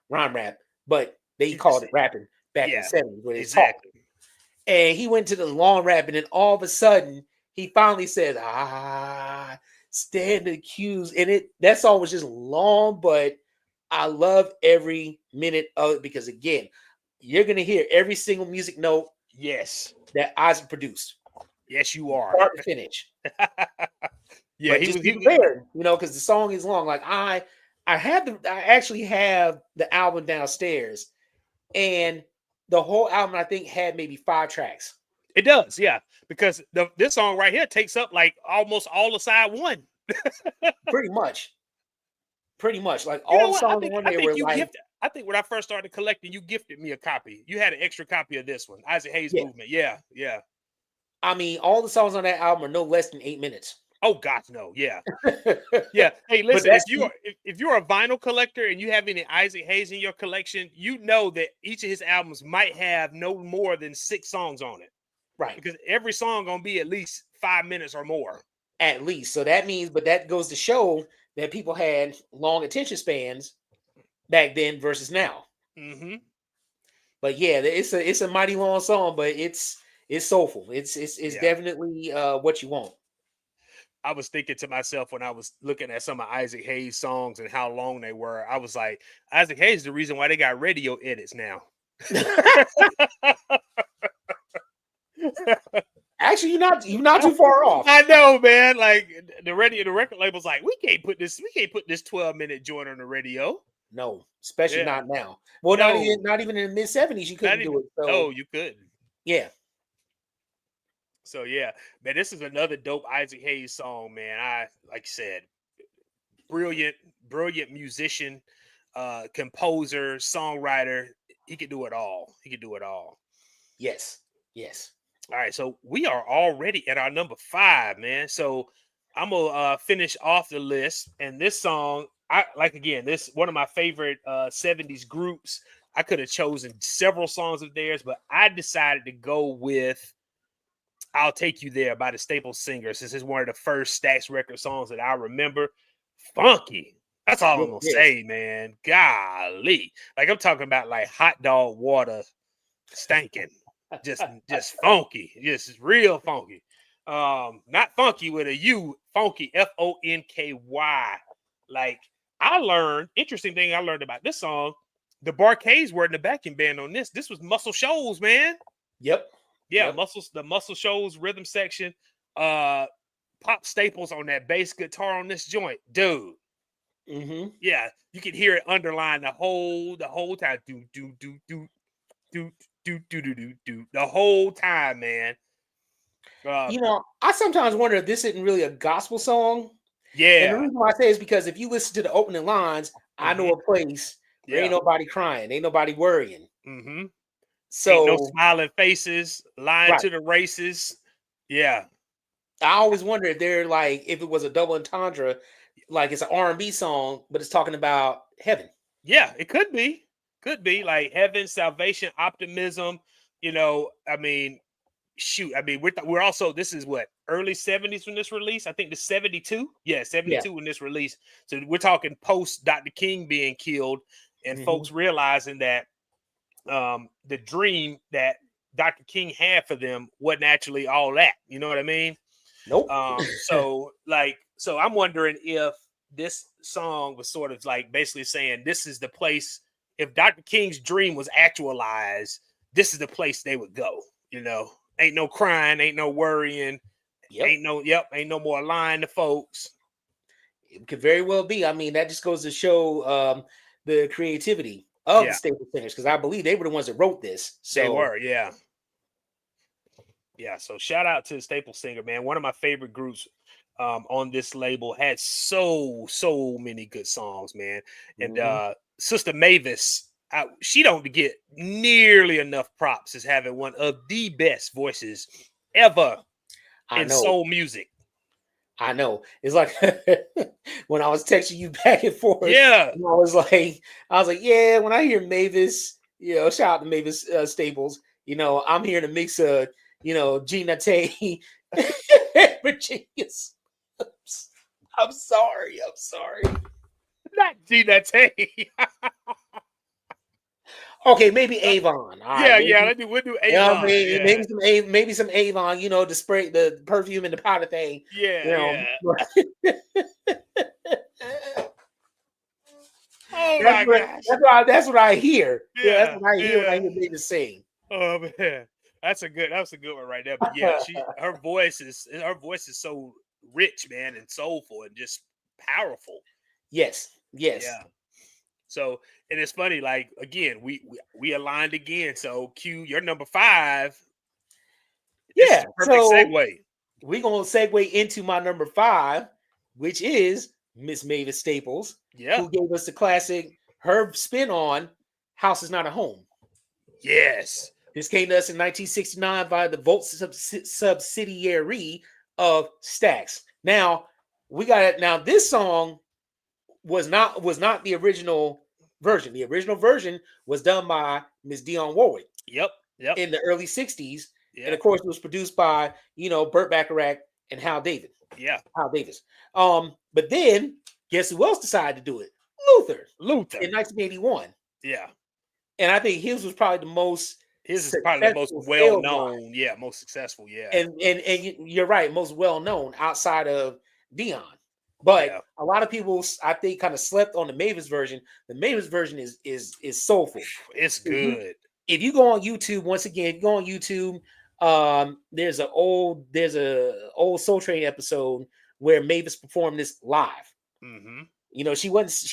rhyme rap, but they You just called say, it rapping back in the yeah. 70s where they talk. Exactly. And he went to the long rap, and then all of a sudden he finally says, stand accused. And that song was just long, but I love every minute of it because again, you're gonna hear every single music note Yes. that Isaac produced, Yes, you are. start to finish. Yeah, But he just was. be prepared, because the song is long. Like I actually have the album downstairs, and the whole album I think had maybe 5 tracks. It does, yeah. Because this song right here takes up like almost all of side one. Pretty much. Pretty much. Like You all know the what? songs on I there think were you like, gifted. I think when I first started collecting, you gifted me a copy. You had an extra copy of this one, Isaac Hayes yeah. Movement. Yeah, yeah. I mean, all the songs on that album are no less than 8 minutes. Oh gosh, no, yeah. Yeah. Hey, But listen, that's if you're a vinyl collector and you have any Isaac Hayes in your collection, you know that each of his albums might have no more than 6 songs on it. right. Because every song gonna be at least 5 minutes or more. At least. So that means, but that goes to show that people had long attention spans back then versus now. Hmm. But yeah, it's a mighty long song, but it's soulful. It's Yeah. definitely what you want. I was thinking to myself when I was looking at some of Isaac Hayes' songs and how long they were, I was like, Isaac Hayes is the reason why they got radio edits now. Actually, you're not too far off. I know, man. Like the record label's like, we can't put this 12-minute joint on the radio. No, especially Yeah. not now. Well, No, not even in the mid-70s, you not couldn't even. do it. So No, you couldn't. yeah. So yeah, man, this is another dope Isaac Hayes song, man. I like I said, brilliant musician, composer, songwriter. He could do it all. He could do it all. Yes. Yes. All right, so we are already at our number 5, man. So I'm gonna finish off the list, and this song, I like again. This one of my favorite '70s groups. I could have chosen several songs of theirs, but I decided to go with "I'll Take You There" by the Staple Singers. This is one of the first Stax Records songs that I remember. Funky. That's all Yes, I'm gonna it is. say, man. Golly, like I'm talking about like hot dog water stanking, just funky, just real funky. Not funky with a U, funky, Fonky. Like I learned, interesting thing I learned about this song. The Barcades were in the backing band on this. This was Muscle Shoals, man. Yep. Yeah, Yep. the Muscle Shoals rhythm section. Uh Pop Staples on that bass guitar on this joint, dude. Mm-hmm. Yeah, you can hear it underline the whole time. Do do the whole time, man. Uh, I sometimes wonder if this isn't really a gospel song. And the yeah. reason why I say is because if you listen to the opening lines, I know Hmm. a place where ain't Yeah. nobody crying, ain't nobody worrying. Hmm. Ain't no So, smiling faces, lying right. to the races. Yeah. I always wonder if they're like if it was a double entendre, like it's an R&B song, but it's talking about heaven. Yeah, it could be. Could be like heaven, salvation, optimism. I mean, shoot. I mean, we're also, this is what, early '70s when this release. I think the '72. Yeah, Yeah. '72 when this release. So we're talking post Dr. King being killed and Hmm. folks realizing that the dream that Dr. King had for them wasn't actually all that. You know what I mean? Nope. So I'm wondering if this song was sort of like basically saying this is the place. If Dr. King's dream was actualized, this is the place they would go. Ain't no crying, ain't no worrying, Yep. ain't no more lying to folks. It could very well be. I mean, that just goes to show the creativity of the Yeah, Staple Singers because I believe they were the ones that wrote this. they So were. Yeah. Yeah, so shout out to the Staple Singer, man. One of my favorite groups on this label, had so many good songs, man. And mhm. Sister Mavis, she don't get nearly enough props as having one of the best voices ever I in know. soul music. I know. It's like when I was texting you back and forth, Yeah, and I was like, yeah, when I hear Mavis, shout out to Mavis Staples, I'm hearing a mix of, Gina Tay, Virginia's. I'm sorry. I'm sorry. not Gina Tay. Okay, maybe Avon. All right, Yeah, maybe. we'll do You know, Avon. maybe, Yeah, maybe some maybe some Avon, the spray, the perfume and the powder thing. You yeah. know, Oh my gosh. that's what I hear. Yeah, that's Yeah, what I hear when I yeah. hear Mavis sing. Oh man, that's a good one right there. But yeah, her voice is so rich, man, and soulful and just powerful. Yes, yes, Yeah. So, and it's funny, like again, we aligned again. So Q, you're number 5. This is yeah. a perfect So segue. we're gonna segue into my number 5, which is Miss Mavis Staples, Yeah. who gave us the classic her spin on "House Is Not a Home." Yes. This came to us in 1969 via the Volt subsidiary of Stax. Now we got it. Now this song was not the original version. The original version was done by Miss Dionne Warwick Yep. Yep. in the early '60s, and Yeah. of course it was produced by Burt Bacharach and Yeah. Hal Davis. But then guess who else decided to do it? Luther Luther. in 1981, Yeah. and I think his was probably the most His is probably the most successful well sales line, known. Yeah. Most successful. Yeah. and you're right, most well known outside of Dion. But Yeah. a lot of people, I think, kind of slept on the Mavis version. The Mavis version is soulful. It's If you good. if you go on YouTube, once again, if you go on YouTube, there's a old Soul Train episode where Mavis performed this live. Mm-hmm. She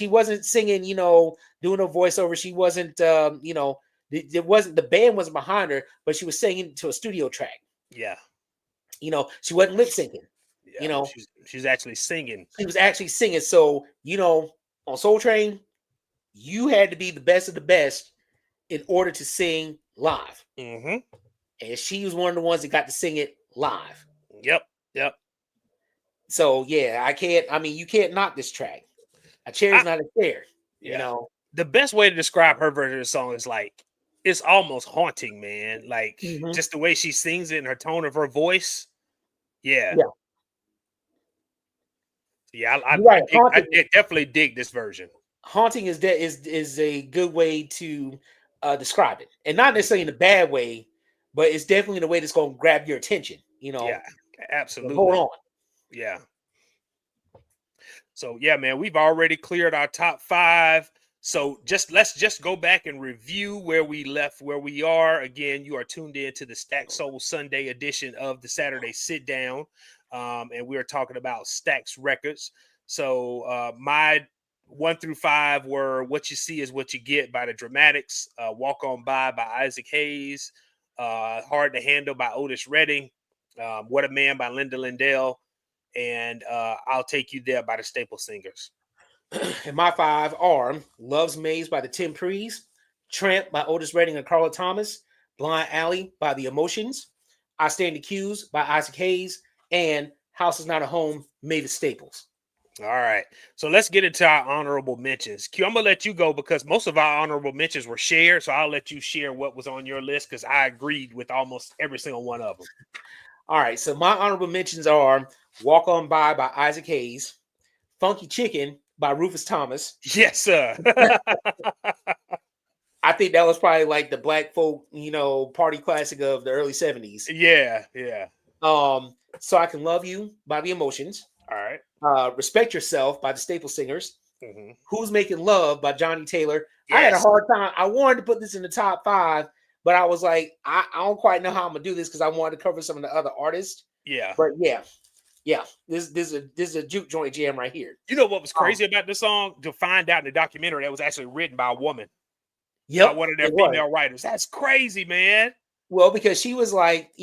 wasn't singing, doing a voiceover. She wasn't, the band wasn't behind her, but she was singing to a studio track. Yeah. She wasn't lip syncing. Yeah. She's actually singing. She was actually singing. So, on Soul Train, you had to be the best of the best in order to sing live. Mm-hmm. And she was one of the ones that got to sing it live. Yep. Yep. So yeah, you can't knock this track. A chair is not a chair, Yeah. The best way to describe her version of the song is like it's almost haunting, man. Like Mhm. just the way she sings it and her tone of her voice. Yeah. Yeah. Yeah. You're right. I definitely dig this version. Haunting is a good way to describe it, and not necessarily in a bad way, but it's definitely in a way that's going to grab your attention. Yeah. Absolutely. Hold on. Yeah. So yeah, man, we've already cleared our top 5. So let's just go back and review where we left, where we are. Again, you are tuned in to the Stax Soul Sunday edition of the Saturday Sit Down, and we are talking about Stax Records. So my 1 through 5 were "What You See Is What You Get" by the Dramatics, "Walk On By" by Isaac Hayes, "Hard to Handle" by Otis Redding, "What a Man" by Linda Lindell, and "I'll Take You There" by the Staple Singers. And my 5 are "Love's Maze" by the Temprees, "Tramp" by Otis Redding and Carla Thomas, "Blind Alley" by the Emotions, "I Stand Accused" by Isaac Hayes, and "House Is Not a Home" Mavis Staples. All right, so let's get into our honorable mentions. Q, I'm gonna let you go because most of our honorable mentions were shared, so I'll let you share what was on your list because I agreed with almost every single one of them. All right, so my honorable mentions are "Walk On By" by Isaac Hayes, "Funky Chicken" by Rufus Thomas. Yes, sir. I think that was probably like the black folk, party classic of the early 70s. Yeah. "So I Can Love You" by the Emotions. All right. "Respect Yourself" by the Staple Singers. Mm-hmm. "Who's Making Love" by Johnny Taylor. Yes. I had a hard time. I wanted to put this in the top 5, but I was like, I don't quite know how I'm gonna do this because I wanted to cover some of the other artists. Yeah. But yeah. This is a juke joint jam right here. You know what was crazy about this song? To find out in the documentary that was actually written by a woman. Yep, By one of their female writers. That's crazy, man. Well, because she was like,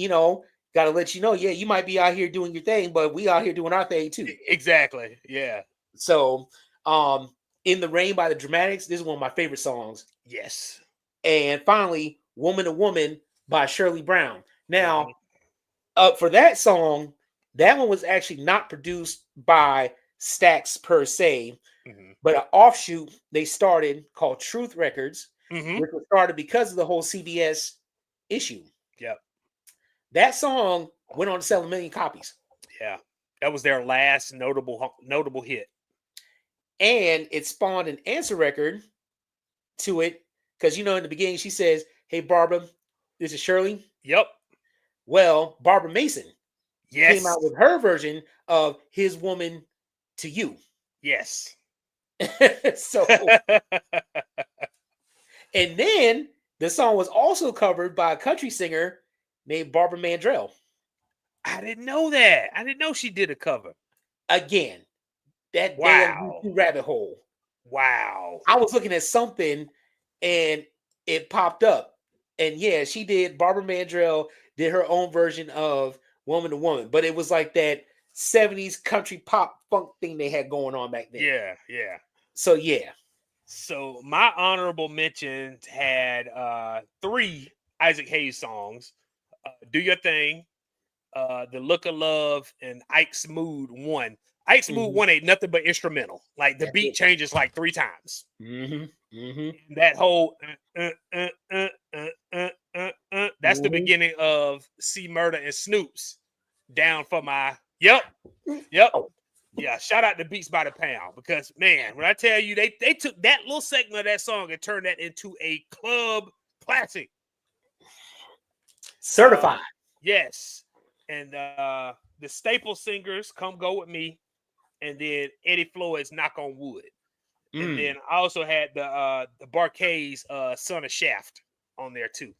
got to let you know, yeah, you might be out here doing your thing, but we out here doing our thing too. Exactly. Yeah. So, "In the Rain" by the Dramatics. This is one of my favorite songs. Yes. And finally, "Woman to Woman" by Shirley Brown. Now, for that song, that one was actually not produced by Stax per se, but an offshoot they started called Truth Records, which was started because of the whole CBS issue. Yep. That song went on to sell 1 million copies. Yeah. That was their last notable hit. And it spawned an answer record to it because, in the beginning she says, "Hey, Barbara, this is Shirley." Yep. Well, Barbara Mason Yes. came out with her version of "His Woman to You." Yes. So, and then the song was also covered by a country singer named Barbara Mandrell. I didn't know that. I didn't know she did a cover. Again, that Wow. damn YouTube rabbit hole. Wow. I was looking at something and it popped up. And yeah, she did. Barbara Mandrell did her own version of "Woman to Woman," but it was like that 70s country pop funk thing they had going on back then. Yeah. So yeah. So my honorable mentions had 3 Isaac Hayes songs: "Do Your Thing," The Look of Love, and Ike's Mood 1. Ike's Mood 1 ain't nothing but instrumental. Like the beat changes like 3 times. That whole that's the beginning of C Murder and Snoop's Down for My Yep. Yeah, shout out to Beats by the Pound, because man, when I tell you they took that little segment of that song and turned that into a club classic. Certified. Yes. And the staple singers, Come Go With Me, and then Eddie Floyd's Knock on Wood. And then I also had the Barkays Son of Shaft on there too.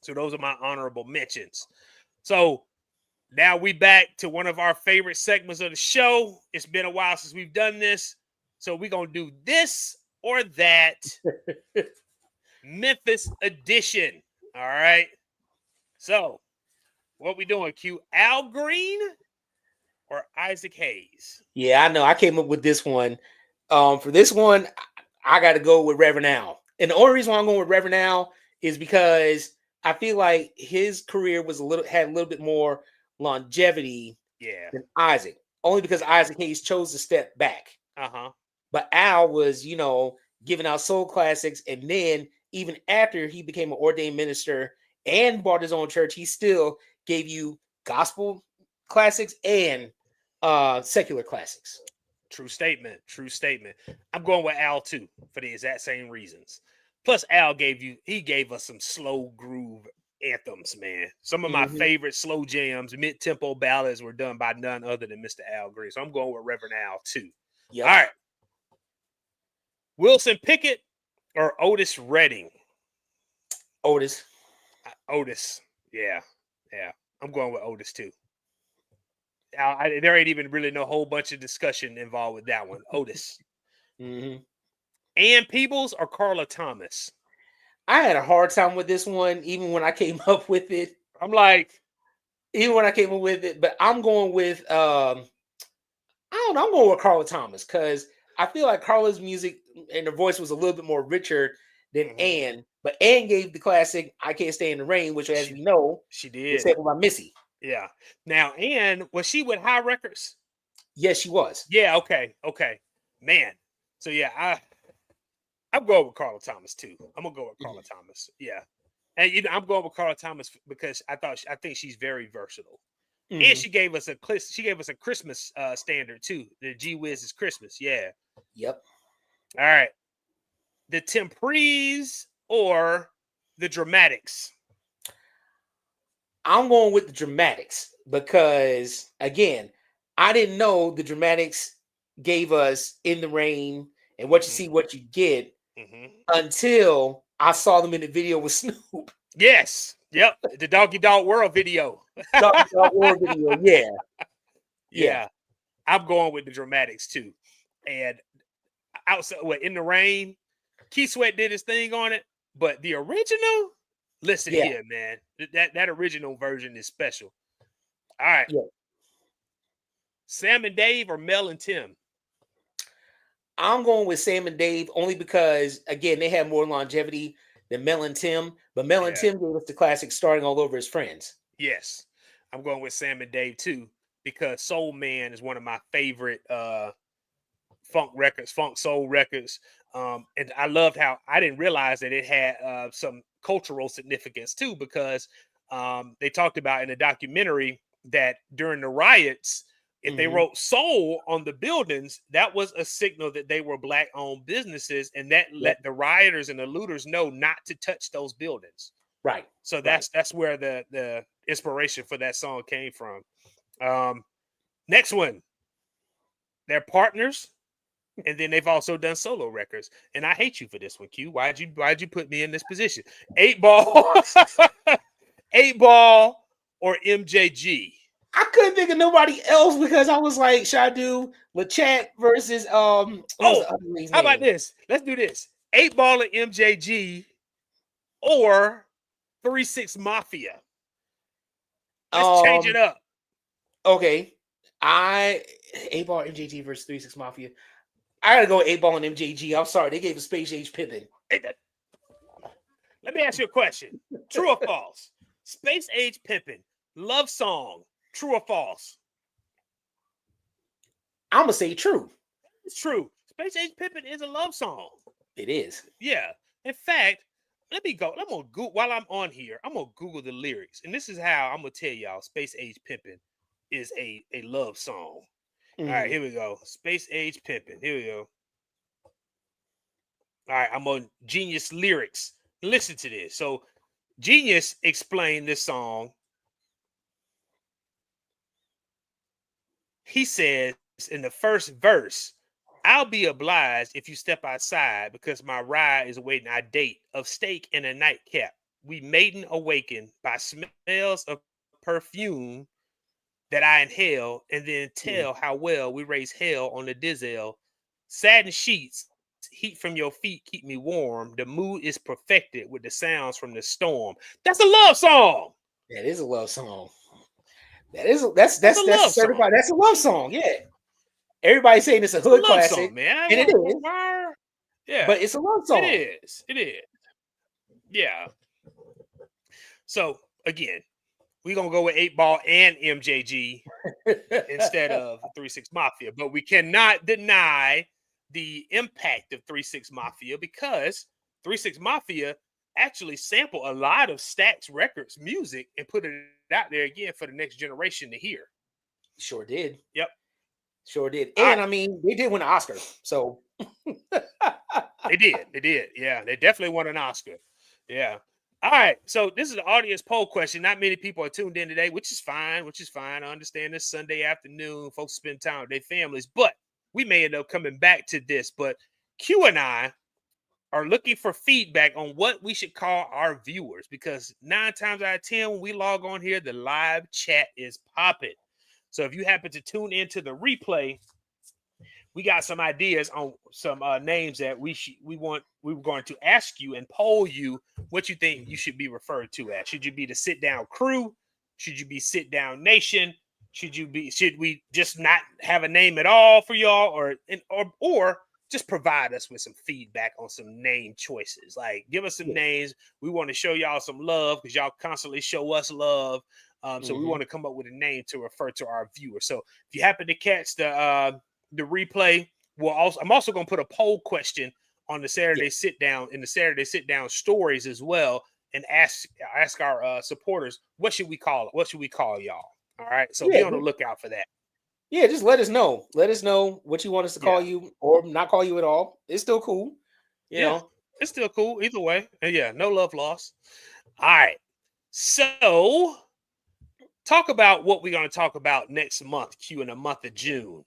So those are my honorable mentions. So now we back to one of our favorite segments of the show. It's been a while since we've done this. So we're going to do this or that Memphis edition. All right. So what we doing, Q? Al Green or Isaac Hayes? Yeah, I know. I came up with this one. For this one, I got to go with Reverend Al. And the only reason why I'm going with Reverend Al is because I feel like his career had a little bit more longevity than Isaac. Only because Isaac Hayes chose to step back. But Al was, giving out soul classics, and then even after he became an ordained minister and bought his own church, he still gave you gospel classics and secular classics. True statement. I'm going with Al too for the exact same reasons. Plus, Al gave us some slow groove anthems, man. Some of my favorite slow jams, mid-tempo ballads were done by none other than Mr. Al Green. So I'm going with Reverend Al too. Yep. All right. Wilson Pickett or Otis Redding? Otis. Yeah. I'm going with Otis too. There ain't even really no whole bunch of discussion involved with that one. Otis. Ann Peebles or Carla Thomas? I had a hard time with this one, even when I came up with it. I'm like, but I'm going with I'm going with Carla Thomas, because I feel like Carla's music and her voice was a little bit more richer than Ann. But Ann gave the classic "I Can't Stay in the Rain," which, as we know, she did. was sampled by Missy. Yeah. Now, Ann, was she with High Records? Yes, she was. Yeah. Okay. Man. So yeah, I'm going with Carla Thomas too. I'm gonna go with Carla Thomas. Yeah. And I'm going with Carla Thomas because I think she's very versatile. And she gave us a Christmas standard too. The G Wiz is Christmas. Yeah. Yep. All right. The Temprees or the Dramatics? I'm going with the Dramatics because, again, I didn't know the Dramatics gave us In the Rain and What You See, What You Get until I saw them in the video with Snoop. Yes. Yep. The Doggy Dog World video. Doggy Dog World video. Yeah. I'm going with the Dramatics too. And outside, In the Rain, Keith Sweat did his thing on it, but the original, listen here, man. That original version is special. All right. Yeah. Sam and Dave or Mel and Tim? I'm going with Sam and Dave only because, again, they had more longevity than Mel and Tim. But Mel and Tim gave us the classic Starting All Over His Friends. Yes. I'm going with Sam and Dave too, because Soul Man is one of my favorite funk soul records. And I loved how I didn't realize that it had some cultural significance too, because they talked about in the documentary that during the riots, if they wrote soul on the buildings, that was a signal that they were Black-owned businesses, and that let the rioters and the looters know not to touch those buildings. Right. So that's where the inspiration for that song came from. Next one, they're partners, and then they've also done solo records. And I hate you for this one, Q. Why'd you put me in this position? 8 Ball, 8 Ball, or MJG? I couldn't think of nobody else because I was like, should I do LeChat versus how about this? Let's do this. 8 Ball and MJG or 3-6 Mafia. Let's change it up. Okay. 8 Ball MJG versus 3-6 Mafia. I gotta go 8 Ball and MJG. I'm sorry, they gave a Space Age Pimpin'. Let me ask you a question. True or false? Space Age Pimpin'. Love song. True or false? I'm gonna say true. It's true. Space Age Pimpin' is a love song. It is. Yeah. In fact, let me go. I'm gonna Google while I'm on here. I'm gonna Google the lyrics, and this is how I'm gonna tell y'all. Space Age Pimpin' is a love song. All right, Mhm. here we go. Space Age Pimpin'. Here we go. All right, I'm on Genius lyrics. Listen to this. So Genius explained this song. He says in the first verse, I'll be obliged if you step outside because my ride is awaiting our date of steak and a nightcap. We maiden awakened by smells of perfume that I inhale, and then Mhm. tell how well we raise hell on the diesel. Satin sheets, heat from your feet keep me warm. The mood is perfected with the sounds from the storm. That's a love song. That is a love song. That's That's a that's a love song. certified. That's a love song. Yeah. Everybody's saying it's a It's a hood love song, classic, man. and it is, Yeah, but it's a love it song. is. It is. Yeah. So again, we're gonna go with 8 Ball and MJG instead of 3 6 Mafia, but we cannot deny the impact of 3 6 Mafia because 3 6 Mafia actually sampled a lot of Stax Records music and put it out there again for the next generation to hear. Sure did. Yep. Sure did. All And right. I mean, they did win an Oscar. So They did. They did. Yeah. They definitely won an Oscar. Yeah. All right. So this is the audience poll question. Not many people are tuned in today, which is fine. Which is fine. I understand this Sunday afternoon, folks spend time with their families, but we may end up coming back to this. But Q and I are looking for feedback on what we should call our viewers because 9 times out of 10, when we log on here, the live chat is popping. So if you happen to tune into the replay, we got some ideas on some names that we were going to ask you and poll you what you think you should be referred to as. Should you be the sit down crew? Should you be sit down nation? Should we just not have a name at all for y'all, or just provide us with some feedback on some name choices? Like give us some yeah. names. We want to show y'all some love because y'all constantly show us love. So we Mhm. want to come up with a name to refer to our viewers. So if you happen to catch the replay, I'm also going to put a poll question on the Yeah. Saturday sit down in the Saturday sit down stories as well, and ask our supporters what should we call it? What should we call y'all? All right, so be Yeah. on the lookout for that. Yeah. Just let us know. Let us know what you want us to call Yeah, you or not call you at all. It's still cool. You yeah, know. it's still cool either way. And yeah, no love lost. All right, so talk about what we're going to talk about next month, Q, in the month of June.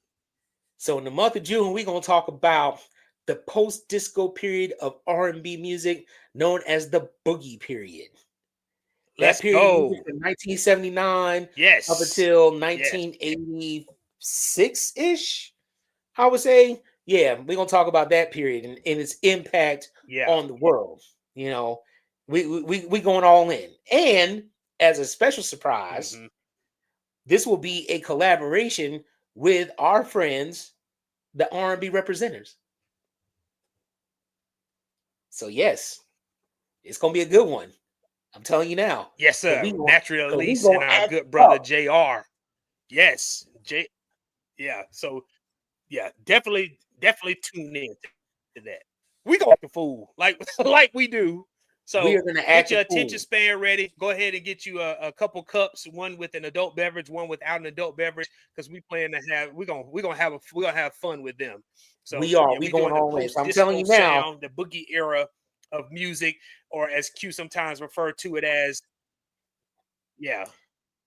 So in the month of June, we're gonna talk about the post-disco period of R&B music known as the boogie period. That Let's period of music go. from 1979 up Yes, until yes, 1986-ish, I would say. Yeah, we're gonna talk about that period and its impact yeah. on the world. You know, we going all in. And as a special surprise, Mm-hmm. this will be a collaboration with our friends, the R&B representatives. So yes, it's gonna be a good one. I'm telling you now, Yes, cause sir. we going Natural cause we Elise gonna and our act good brother up. JR. Yes. Yeah. So yeah, definitely tune in to that. We gonna act a fool like like we do. We So are gonna get act a your attention fool. span ready. Go ahead and get you a couple cups, one with an adult beverage, one without an adult beverage, because we plan to have we're gonna have fun with them. So We are. yeah, We we going doing the all in. So post I'm telling disco you now, sound, the boogie era of music, or as Q sometimes refer to it as, yeah.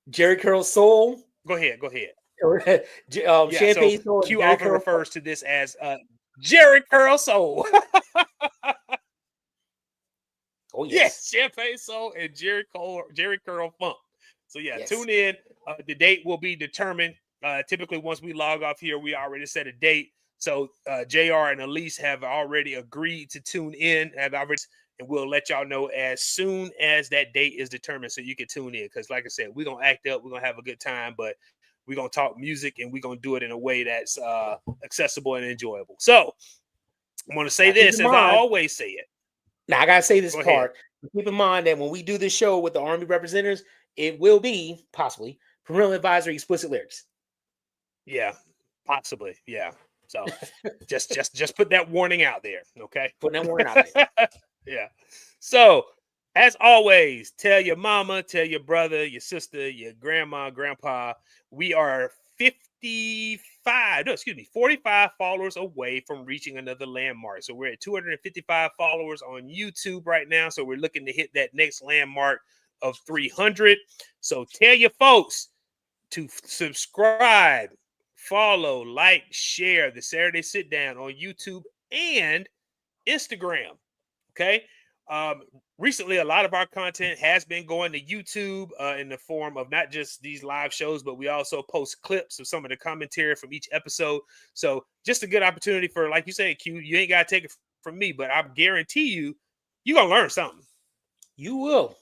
Jerry Curl Soul Go ahead, go ahead. or Yeah, so Champagne Soul and Q Jerry often Curl. refers to this as Jerry Curl Soul. Oh yes, Yes, Champagne Soul and Jerry Curl Funk. So yeah, yes. tune in. The date will be determined. Typically, once we log off here, we already set a date. So JR and Elise have already agreed to tune in. And we'll let y'all know as soon as that date is determined, so you can tune in. Because, like I said, we're gonna act up, we're gonna have a good time, but we're gonna talk music and we're gonna do it in a way that's accessible and enjoyable. So I'm gonna say Now keep this in as I mind. always say it. Now I gotta say this Go ahead. part. Keep in mind that when we do this show with the Army representatives, it will be possibly parental advisory, explicit lyrics. Yeah, possibly. Yeah. So just put that warning out there. Okay. Putting that warning out there. Yeah. So, as always, tell your mama, tell your brother, your sister, your grandma, grandpa, we are 55, no, excuse me, 45 followers away from reaching another landmark. So, we're at 255 followers on YouTube right now. So, we're looking to hit that next landmark of 300. So, tell your folks to subscribe, follow, like, share the Saturday Sit Down on YouTube and Instagram. Okay. Um, Recently, a lot of our content has been going to YouTube in the form of not just these live shows, but we also post clips of some of the commentary from each episode. So, just a good opportunity for, like you say, Q, you ain't got to take it from me, but I guarantee you, you're going to learn something. You will.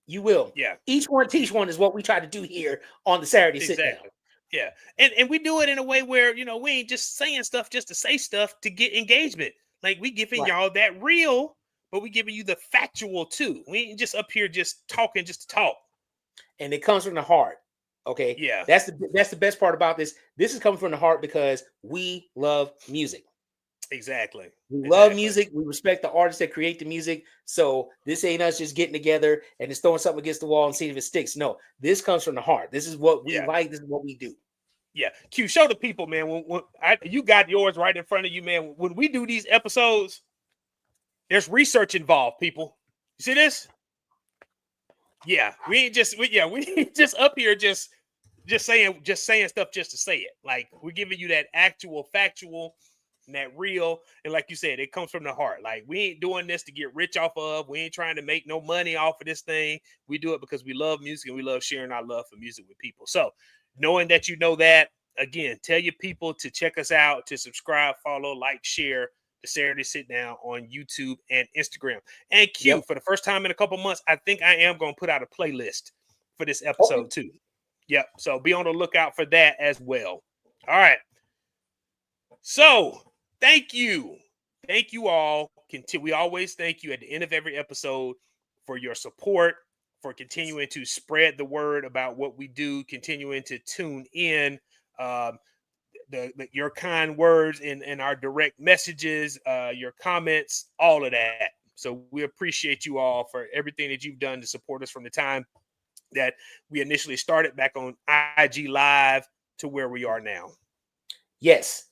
You will. Yeah. Each one teach one is what we try to do here on the Saturday Sit Down. Exactly. Yeah. And we do it in a way where, we ain't just saying stuff just to say stuff to get engagement. Like, we giving Right. y'all that real, but we giving you the factual too. We ain't just up here just talking just to talk. And it comes from the heart. Okay. Yeah. That's the best part about this. This is coming from the heart because we love music. Exactly. We love music. We respect the artists that create the music. So this ain't us just getting together and just throwing something against the wall and seeing if it sticks. No, this comes from the heart. This is what we like. This is what we do. Yeah. Q, show the people, man. When you got yours right in front of you, man. When we do these episodes, there's research involved, people. You see this? Yeah. We ain't just up here just saying stuff just to say it. Like, we're giving you that actual factual and that real, and like you said, it comes from the heart. Like, we ain't doing this to get rich off of. We ain't trying to make no money off of this thing. We do it because we love music and we love sharing our love for music with people. So, knowing that you know that, again, tell your people to check us out, to subscribe, follow, like, share the Saturday Sit Down on YouTube and Instagram. And Q, for the first time in a couple months, I think I am going to put out a playlist for this episode too. Yep. So be on the lookout for that as well. All right. So thank you. Thank you all. We always thank you at the end of every episode for your support, for continuing to spread the word about what we do, continuing to tune in, your kind words and our direct messages, your comments, all of that. So we appreciate you all for everything that you've done to support us from the time that we initially started back on IG Live to where we are now. Yes.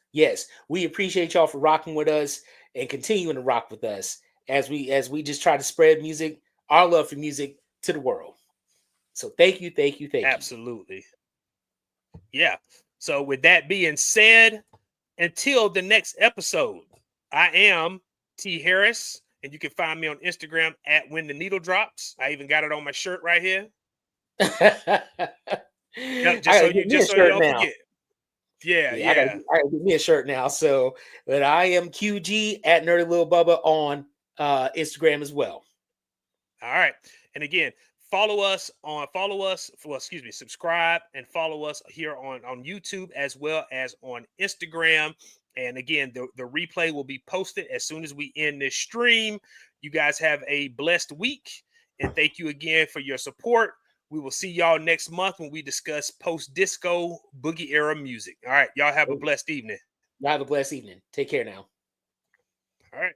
We appreciate y'all for rocking with us and continuing to rock with us as we just try to spread music, our love for music, to the world. So thank you. Absolutely. Yeah. So with that being said, until the next episode, I am T Harris, and you can find me on Instagram at When the Needle Drops. I even got it on my shirt right here. Yep, just so you don't forget. Yeah. I gotta get me a shirt now. So, but I am QG at Nerdy Little Bubba on Instagram as well. All right. And again, subscribe and follow us here on YouTube as well as on Instagram. And again, the replay will be posted as soon as we end this stream. You guys have a blessed week. And thank you again for your support. We will see y'all next month when we discuss post-disco boogie era music. All right. Y'all have a blessed evening. Y'all have a blessed evening. Take care now. All right.